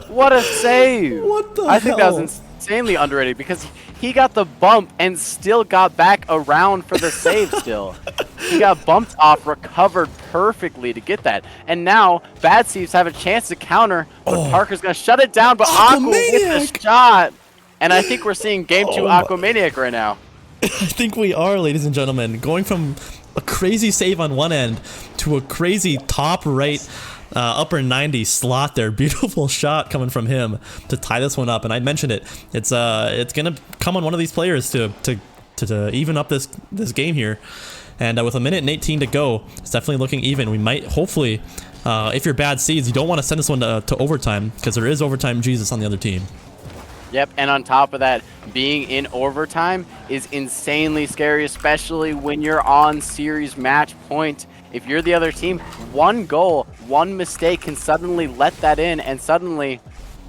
What a save! What the I think that hell? was insanely underrated because he got the bump and still got back around for the save still. He got bumped off, recovered perfectly to get that. And now Bad Seeds have a chance to counter, but Parker's going to shut it down, but Aqua with the shot. And I think we're seeing game 2 Aquamaniac right now. I think we are, ladies and gentlemen. Going from a crazy save on one end to a crazy top right upper 90 slot there. Beautiful shot coming from him to tie this one up. And I mentioned it. It's gonna come on one of these players to even up this game here. And with 1:18 to go, it's definitely looking even. We might hopefully, if you're Bad Seeds, you don't want to send this one to overtime because there is overtime Jesus on the other team. Yep, and on top of that, being in overtime is insanely scary, especially when you're on series match point. If you're the other team, one goal, one mistake can suddenly let that in, and suddenly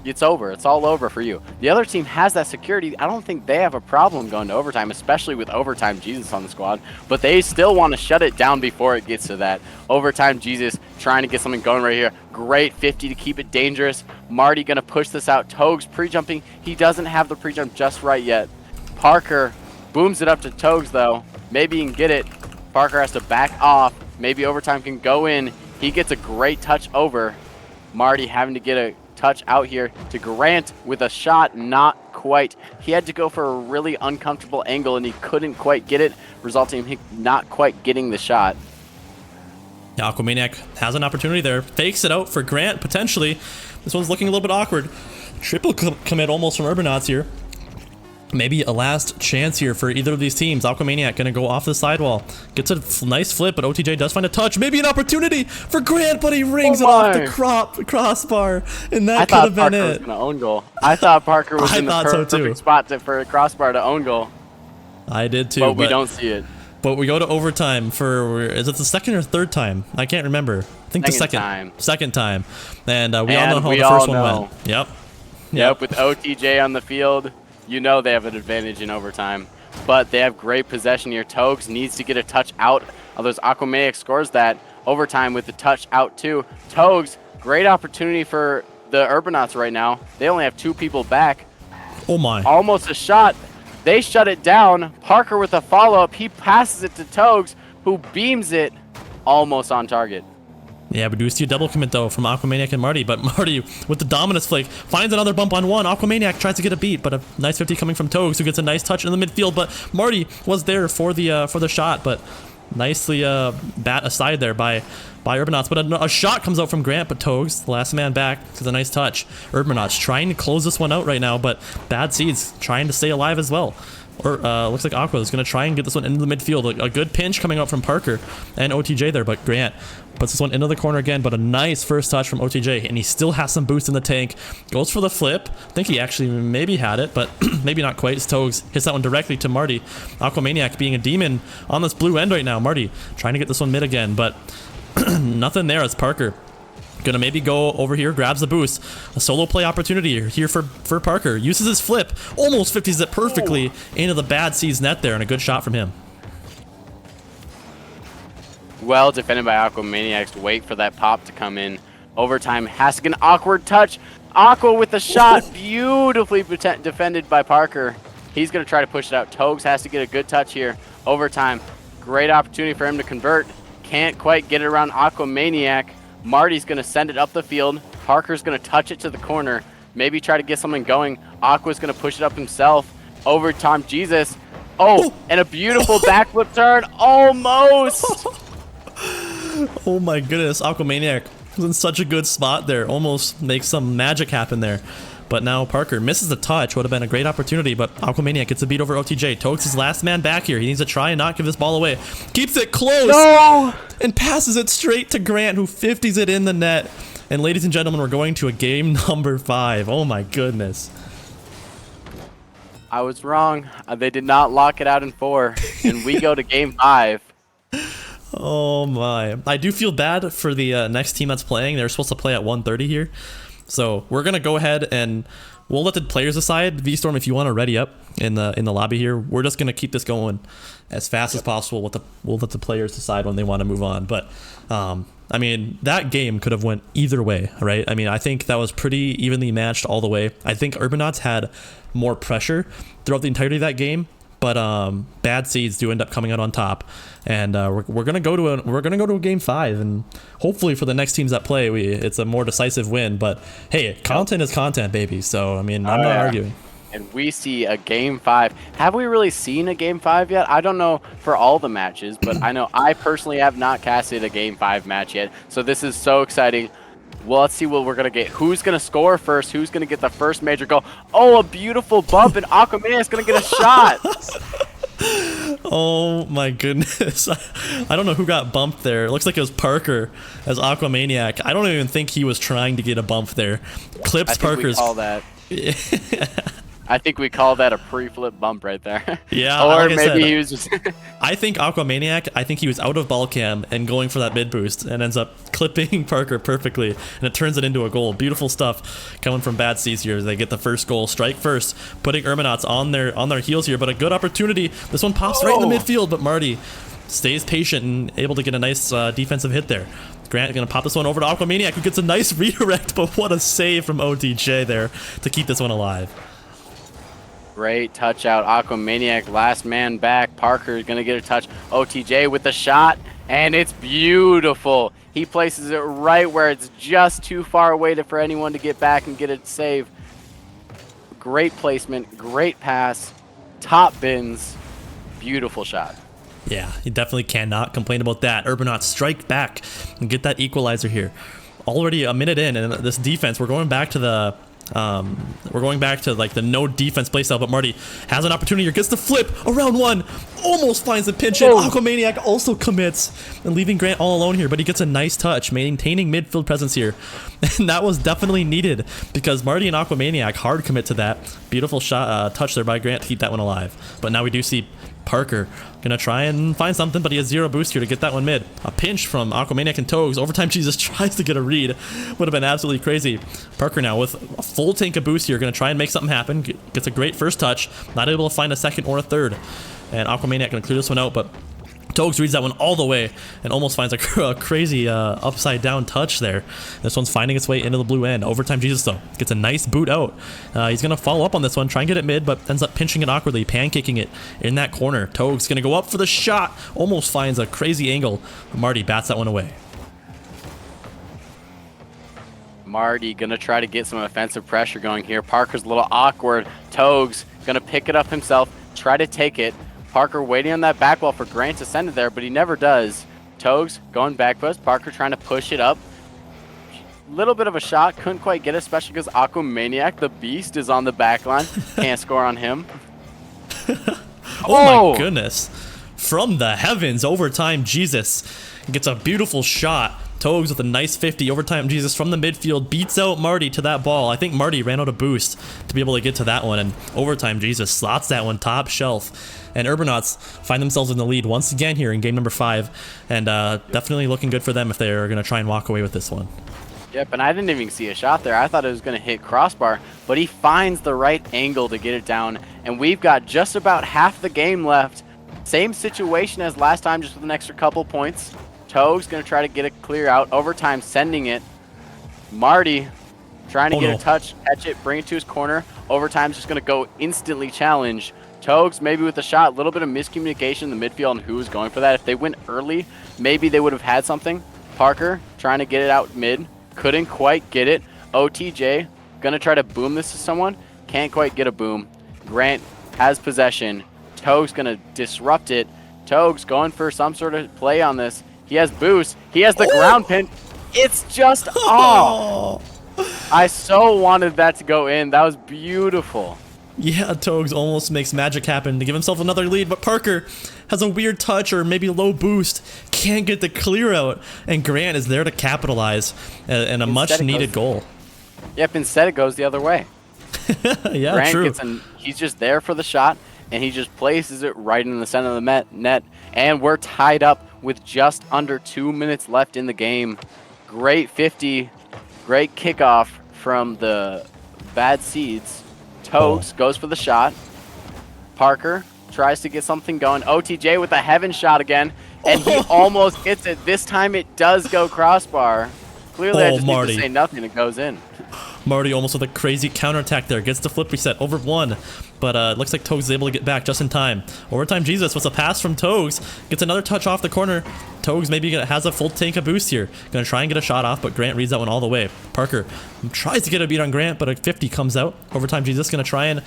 it's over. It's all over for you. The other team has that security. I don't think they have a problem going to overtime, especially with overtime Jesus on the squad, but they still want to shut it down before it gets to that. Overtime Jesus trying to get something going right here. Great 50 to keep it dangerous. Marty going to push this out. Togs pre-jumping. He doesn't have the pre-jump just right yet. Parker booms it up to Togs, though. Maybe he can get it. Parker has to back off. Maybe overtime can go in. He gets a great touch over. Marty having to get a touch out here to Grant with a shot, not quite. He had to go for a really uncomfortable angle and he couldn't quite get it, resulting in him not quite getting the shot. Yeah, Aquamaniac has an opportunity there. Fakes it out for Grant, potentially. This one's looking a little bit awkward. Triple commit almost from Urbanauts here. Maybe a last chance here for either of these teams. Aquamaniac going to go off the sidewall. Gets a nice flip, but OTJ does find a touch. Maybe an opportunity for Grant, but he rings it off the crossbar. And that could have been Parker it. was gonna own goal. I thought Parker was in the perfect spot for a crossbar to own goal. I did too. But we don't see it. But we go to overtime for, is it the second or third time? I can't remember. I think the second time. And we all know how the first one went. Yep. With OTJ on the field, you know they have an advantage in overtime. But they have great possession here. Togs needs to get a touch out. Although Aquamaniac scores that overtime with the touch out too. Togs, great opportunity for the Urbanauts right now. They only have 2 people back. Oh my. Almost a shot. They shut it down. Parker with a follow-up. He passes it to Togs, who beams it almost on target. Yeah, we do see a double commit though from Aquamaniac and Marty, but Marty with the dominance flake finds another bump on one. Aquamaniac tries to get a beat, but a nice 50 coming from Togs, who gets a nice touch in the midfield, but Marty was there for the shot, but nicely bat aside there by Urbanauts. But a shot comes out from Grant, but Togs, the last man back, is a nice touch. Urbanauts trying to close this one out right now, but Bad Seeds trying to stay alive as well. Or looks like Aqua is going to try and get this one into the midfield. A good pinch coming out from Parker and OTJ there, but Grant puts this one into the corner again, but a nice first touch from OTJ, and he still has some boost in the tank. Goes for the flip. I think he actually maybe had it, but maybe not quite. Togs hits that one directly to Marty. Aquamaniac being a demon on this blue end right now. Marty trying to get this one mid again, but nothing there as Parker gonna maybe go over here, grabs the boost. A solo play opportunity here for Parker. Uses his flip, almost 50s it perfectly into the Bad Seeds net there, and a good shot from him. Well defended by Aquamaniacs. Wait for that pop to come in. Overtime, Haskin, awkward touch. Aqua with the shot, beautifully defended by Parker. He's gonna try to push it out. Togs has to get a good touch here. Overtime, great opportunity for him to convert. Can't quite get it around Aquamaniac. Marty's going to send it up the field. Parker's going to touch it to the corner. Maybe try to get something going. Aqua's going to push it up himself. Overtime, Jesus. Oh, and a beautiful backflip turn. Almost. Oh my goodness. Aquamaniac was in such a good spot there. Almost makes some magic happen there. But now Parker misses the touch. Would have been a great opportunity, but Aquamaniac gets a beat over OTJ. Togs is last man back here. He needs to try and not give this ball away. Keeps it close. No! And passes it straight to Grant, who 50s it in the net. And ladies and gentlemen, we're going to a game number 5. Oh my goodness. I was wrong. They did not lock it out in 4. And we go to game 5. Oh my. I do feel bad for the next team that's playing. They're supposed to play at 1:30 here. So we're going to go ahead and we'll let the players decide. V-Storm, if you want to ready up in the lobby here, we're just gonna keep this going as fast as possible. We'll let the players decide when they want to move on. But I mean, that game could have went either way, right? I mean, I think that was pretty evenly matched all the way. I think Urbanauts had more pressure throughout the entirety of that game, but Bad Seeds do end up coming out on top, and we're gonna go to a game 5, and hopefully for the next teams that play, it's a more decisive win. But hey, content is content, baby. So I mean, I'm not arguing. And we see a game 5. Have we really seen a game 5 yet? I don't know for all the matches, but I know I personally have not casted a game 5 match yet. So this is so exciting. Well, let's see what we're going to get. Who's going to score first? Who's going to get the first major goal? Oh, a beautiful bump, and Aquaman is going to get a shot. Oh my goodness. I don't know who got bumped there. It looks like it was Parker as Aquamaniac. I don't even think he was trying to get a bump there. Clips Parker's. I think we call that a pre-flip bump right there. Yeah, or like maybe he was just... I think Aquamaniac, I think he was out of ball cam and going for that mid boost and ends up clipping Parker perfectly, and it turns it into a goal. Beautiful stuff coming from Bad Seeds here. They get the first goal, strike first, putting Urbanauts on their heels here, but a good opportunity. This one pops right in the midfield, but Marty stays patient and able to get a nice defensive hit there. Grant gonna pop this one over to Aquamaniac, who gets a nice redirect, but what a save from OTJ there to keep this one alive. Great touch out. Aquamaniac, last man back. Parker is going to get a touch. OTJ with the shot, and it's beautiful. He places it right where it's just too far away for anyone to get back and get it save. Great placement, great pass, top bins, beautiful shot. Yeah, you definitely cannot complain about that. Urbanauts strike back and get that equalizer here. Already a minute in, and this defense, we're going back to like the no defense playstyle, but Marty has an opportunity here, gets the flip around one, almost finds the pinch in. Aquamaniac also commits and leaving Grant all alone here, but he gets a nice touch, maintaining midfield presence here. And that was definitely needed because Marty and Aquamaniac hard commit to that. Beautiful shot, touch there by Grant to keep that one alive. But now we do see Parker gonna try and find something, but he has 0 boost here to get that one mid. A pinch from Aquamaniac and Togs. Overtime Jesus tries to get a read. Would have been absolutely crazy. Parker now with a full tank of boost here, gonna try and make something happen. Gets a great first touch. Not able to find a second or a third. And Aquamaniac gonna clear this one out, but Togs reads that one all the way and almost finds a crazy upside down touch there. This one's finding its way into the blue end. Overtime Jesus though gets a nice boot out. He's gonna follow up on this one, try and get it mid, but ends up pinching it awkwardly, pancaking it in that corner. Togs gonna go up for the shot, almost finds a crazy angle. Marty bats that one away. Marty gonna try to get some offensive pressure going here. Parker's a little awkward. Togs gonna pick it up himself, try to take it. Parker waiting on that back wall for Grant to send it there, but he never does. Togs going back post. Parker trying to push it up. Little bit of a shot. Couldn't quite get it, especially because Aquamaniac, the beast, is on the back line. Can't score on him. Oh my goodness. From the heavens, overtime Jesus gets a beautiful shot. Togs with a nice 50. Overtime Jesus from the midfield beats out Marty to that ball. I think Marty ran out of boost to be able to get to that one, and overtime Jesus slots that one top shelf. And Urbanauts find themselves in the lead once again here in game number 5, and definitely looking good for them if they're going to try and walk away with this one. Yep, and I didn't even see a shot there. I thought it was going to hit crossbar, but he finds the right angle to get it down, and we've got just about half the game left. Same situation as last time, just with an extra couple points. Togs going to try to get it clear out. Overtime sending it. Marty trying to get a touch, catch it, bring it to his corner. Overtime's just going to go instantly challenge. Togs maybe with a shot, a little bit of miscommunication in the midfield on who was going for that. If they went early, maybe they would have had something. Parker trying to get it out mid. Couldn't quite get it. OTJ going to try to boom this to someone. Can't quite get a boom. Grant has possession. Togs going to disrupt it. Togs going for some sort of play on this. He has boost. He has the ground pin. It's just off. I so wanted that to go in. That was beautiful. Yeah, Togs almost makes magic happen to give himself another lead, but Parker has a weird touch or maybe low boost. Can't get the clear out, and Grant is there to capitalize and a much-needed goal. Yep, instead it goes the other way. Yeah, Grant true. He's just there for the shot, and he just places it right in the center of the net, and we're tied up with just under 2 minutes left in the game. Great 50, great kickoff from the Bad Seeds. Togs goes for the shot. Parker tries to get something going. OTJ with a heaven shot again, and he almost gets it. This time it does go crossbar. Clearly, I just need to say nothing. It goes in. Marty almost with a crazy counterattack there. Gets the flip reset over 1. But it looks like Togs is able to get back just in time. Overtime Jesus with a pass from Togs. Gets another touch off the corner. Togs maybe has a full tank of boost here. Gonna try and get a shot off, but Grant reads that one all the way. Parker tries to get a beat on Grant, but a 50 comes out. Overtime Jesus gonna try and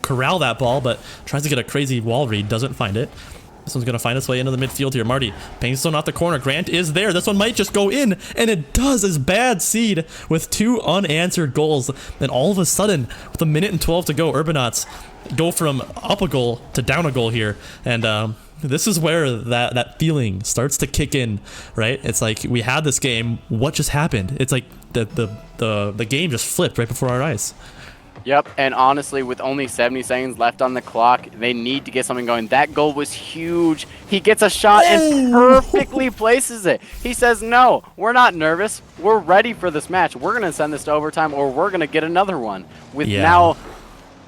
corral that ball, but tries to get a crazy wall read. Doesn't find it. This one's going to find its way into the midfield here. Marty, Painstone off the corner. Grant is there. This one might just go in, and it does as Bad Seed with 2 unanswered goals. Then all of a sudden, with a minute and 12 to go, Urbanauts go from up a goal to down a goal here. And this is where that feeling starts to kick in, right? It's like we had this game. What just happened? It's like the game just flipped right before our eyes. Yep, and honestly, with only 70 seconds left on the clock, they need to get something going. That goal was huge. He gets a shot and perfectly places it. He says, no, we're not nervous. We're ready for this match. We're going to send this to overtime, or we're going to get another one. With now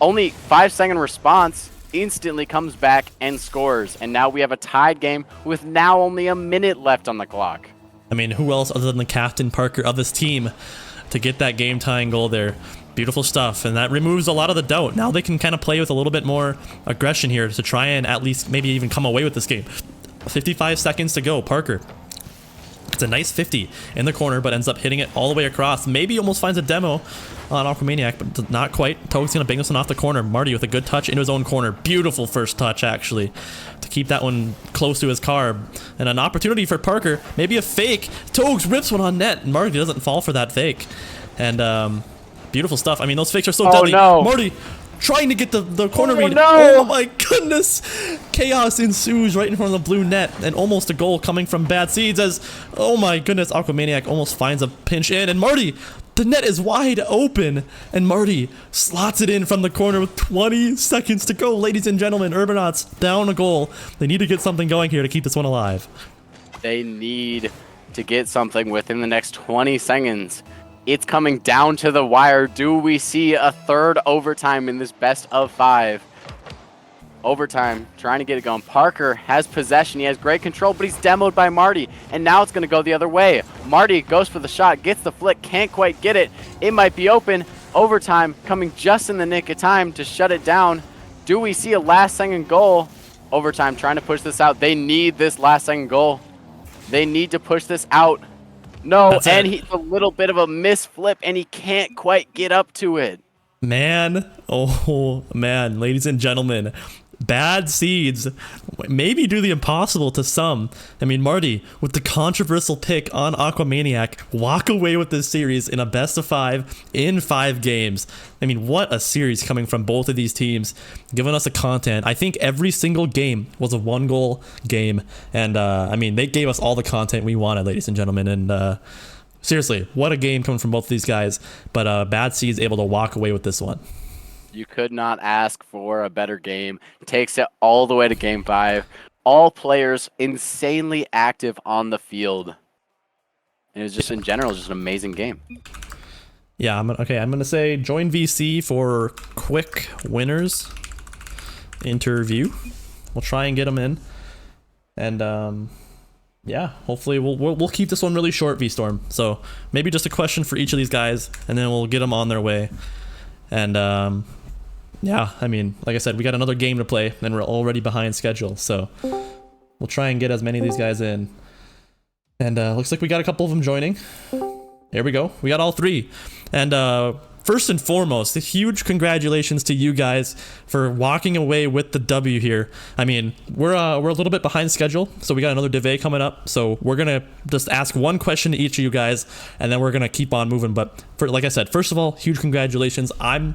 only 5-second response, instantly comes back and scores. And now we have a tied game with now only a minute left on the clock. I mean, who else other than the captain Parker of this team to get that game-tying goal there? Beautiful stuff, and that removes a lot of the doubt. Now they can kind of play with a little bit more aggression here to try and at least maybe even come away with this game. 55 seconds to go. Parker, it's a nice 50 in the corner, but ends up hitting it all the way across. Maybe almost finds a demo on Aquamaniac, but not quite. Toge's gonna bang this one off the corner. Marty with a good touch into his own corner. Beautiful first touch, actually, to keep that one close to his car. And an opportunity for Parker, maybe a fake. Togs rips one on net, and Marty doesn't fall for that fake. And beautiful stuff. I mean, those fakes are so deadly. No. Marty trying to get the corner read. No. Oh my goodness. Chaos ensues right in front of the blue net, and almost a goal coming from Bad Seeds as, oh my goodness, Aquamaniac almost finds a pinch in, and Marty, the net is wide open, and Marty slots it in from the corner with 20 seconds to go. Ladies and gentlemen, Urbanauts down a goal. They need to get something going here to keep this one alive. They need to get something within the next 20 seconds. It's coming down to the wire. Do we see a third overtime in this best of 5? Overtime, trying to get it going. Parker has possession. He has great control, but he's demoed by Marty. And now it's going to go the other way. Marty goes for the shot, gets the flick, can't quite get it. It might be open. Overtime coming just in the nick of time to shut it down. Do we see a last-second goal? Overtime trying to push this out. They need this last-second goal. They need to push this out. No, and he's a little bit of a misflip, and he can't quite get up to it. Man, oh man, ladies and gentlemen, Bad Seeds maybe do the impossible to some. I mean, Marty, with the controversial pick on Aquamaniac, walk away with this series in a best of 5 in 5 games. I mean, what a series coming from both of these teams, giving us the content. I think every single game was a 1-goal game, and I mean, they gave us all the content we wanted, ladies and gentlemen, and seriously, what a game coming from both of these guys. But Bad Seeds able to walk away with this one. You could not ask for a better game. Takes it all the way to game 5. All players insanely active on the field. And it was just, in general, just an amazing game. Yeah, I'm gonna say join VC for quick winners interview. We'll try and get them in. And yeah, hopefully we'll keep this one really short, V-Storm. So maybe just a question for each of these guys, and then we'll get them on their way. And yeah, I mean, like I said, we got another game to play, and we're already behind schedule. So we'll try and get as many of these guys in. And looks like we got a couple of them joining. Here we go. We got all 3. And first and foremost, a huge congratulations to you guys for walking away with the W here. I mean, we're a little bit behind schedule, so we got another Div coming up. So we're gonna just ask one question to each of you guys, and then we're gonna keep on moving. But for, like I said, first of all, huge congratulations. I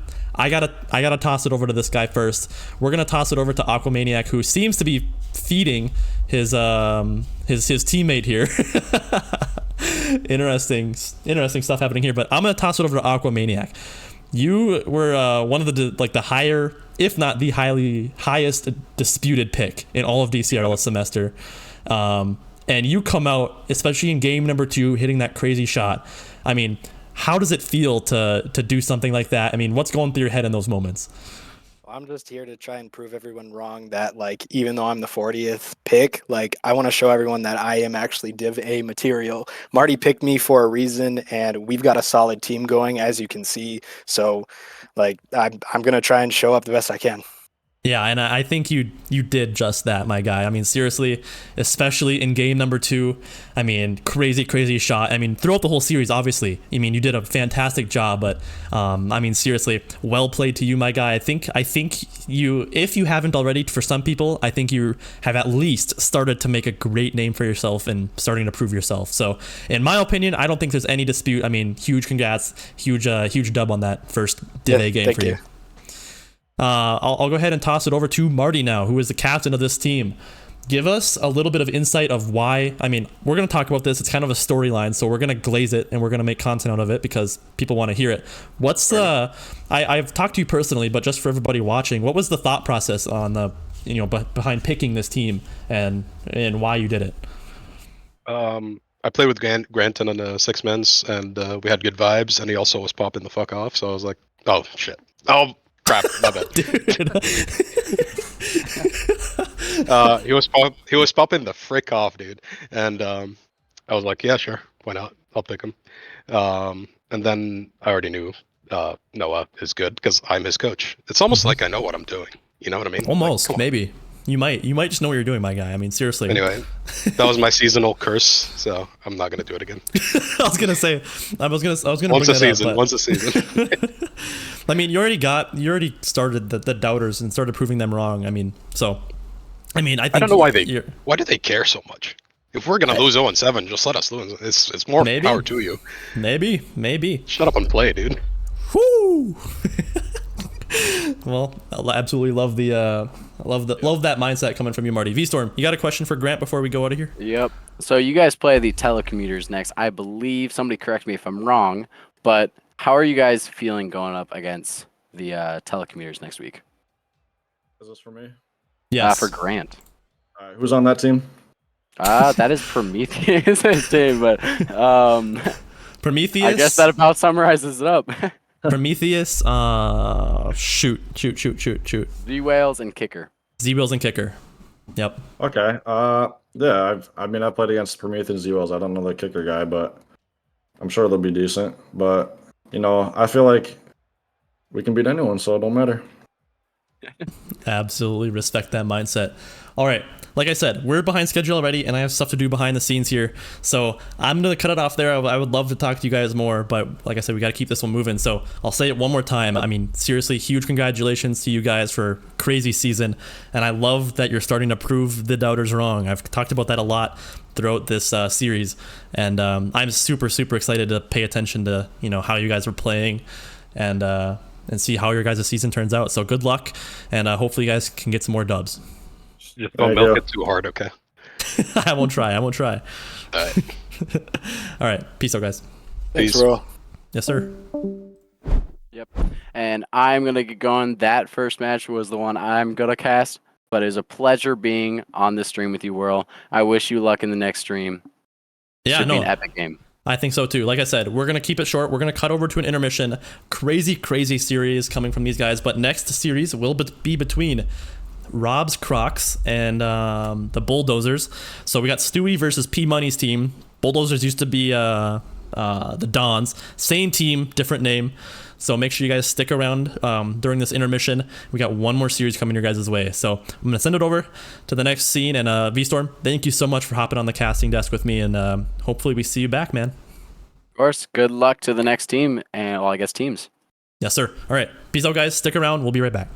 gotta toss it over to this guy first. We're gonna toss it over to Aquamaniac, who seems to be feeding his teammate here. Interesting stuff happening here, but I'm gonna toss it over to Aquamaniac. You were one of the higher, if not the highest disputed pick in all of Dcrl this semester, and you come out, especially in game number 2, hitting that crazy shot. I mean, how does it feel to do something like that? I mean, what's going through your head in those moments? I'm just here to try and prove everyone wrong that, like, even though I'm the 40th pick, like, I want to show everyone that I am actually Div A material. Marty picked me for a reason, and we've got a solid team going, as you can see. So, like, I'm going to try and show up the best I can. Yeah, and I think you did just that, my guy. I mean, seriously, especially in game number 2. I mean, crazy shot. I mean, throughout the whole series, obviously. I mean, you did a fantastic job, but I mean, seriously, well played to you, my guy. I think you, if you haven't already, for some people, I think you have at least started to make a great name for yourself and starting to prove yourself. So, in my opinion, I don't think there's any dispute. I mean, huge congrats, huge dub on that first Div A game for you. I'll go ahead and toss it over to Marty now, who is the captain of this team. Give us a little bit of insight of why. I mean, we're going to talk about this. It's kind of a storyline, so we're going to glaze it and we're going to make content out of it because people want to hear it. What's the? I've talked to you personally, but just for everybody watching, what was the thought process on the, behind picking this team and why you did it? I played with Granton on the 6-men's, and we had good vibes, and he also was popping the fuck off. So I was like, oh shit, oh crap, my bad. He was popping the frick off, dude, and I was like, yeah, sure, why not? I'll pick him. And then I already knew Noah is good because I'm his coach. It's almost like I know what I'm doing. You know what I mean? Almost, like, maybe. You might just know what you're doing, my guy. I mean, seriously. Anyway, that was my seasonal curse, so I'm not gonna do it again. I was gonna once a season. Once a season. I mean, you already started the doubters and started proving them wrong. I mean, so, I mean, I don't know why why do they care so much? If we're gonna lose 0-7, just let us lose. It's more power to you. Maybe. Shut up and play, dude. Whoo! Well, I absolutely love love that mindset coming from you, Marty. V-Storm, you got a question for Grant before we go out of here? Yep. So you guys play the telecommuters next. I believe, somebody correct me if I'm wrong, but how are you guys feeling going up against the telecommuters next week? Is this for me? Yes. For Grant. Who's on that team? That is Prometheus' team, but Prometheus. I guess that about summarizes it up. Prometheus, shoot. Z-Whales and Kicker. Z-Whales and Kicker. Yep. Okay. Yeah, I played against Prometheus and Z-Whales. I don't know the Kicker guy, but I'm sure they'll be decent. But, I feel like we can beat anyone, so it don't matter. Absolutely respect that mindset. All right. Like I said, we're behind schedule already, and I have stuff to do behind the scenes here. So I'm going to cut it off there. I would love to talk to you guys more, but like I said, we got to keep this one moving. So I'll say it one more time. I mean, seriously, huge congratulations to you guys for crazy season. And I love that you're starting to prove the doubters wrong. I've talked about that a lot throughout this series. And I'm super excited to pay attention to, how you guys are playing and see how your guys' season turns out. So good luck, and hopefully you guys can get some more dubs. Just don't milk it too hard, okay? I won't try. All right. All right. Peace out, guys. Thanks, bro. Yes, sir. Yep. And I'm going to get going. That first match was the one I'm going to cast, but it was a pleasure being on this stream with you, Whirl. I wish you luck in the next stream. Yeah, Should be an epic game. I think so too. Like I said, we're going to keep it short. We're going to cut over to an intermission. Crazy series coming from these guys. But next series will be between Rob's Crocs and the Bulldozers. So we got Stewie versus P Money's team. Bulldozers used to be the Dons. Same team, different name. So make sure you guys stick around during this intermission. We got one more series coming your guys' way. So I'm going to send it over to the next scene. And V-Storm, thank you so much for hopping on the casting desk with me. And hopefully we see you back, man. Of course. Good luck to the next team. And, well, I guess teams. Yes, sir. All right. Peace out, guys. Stick around. We'll be right back.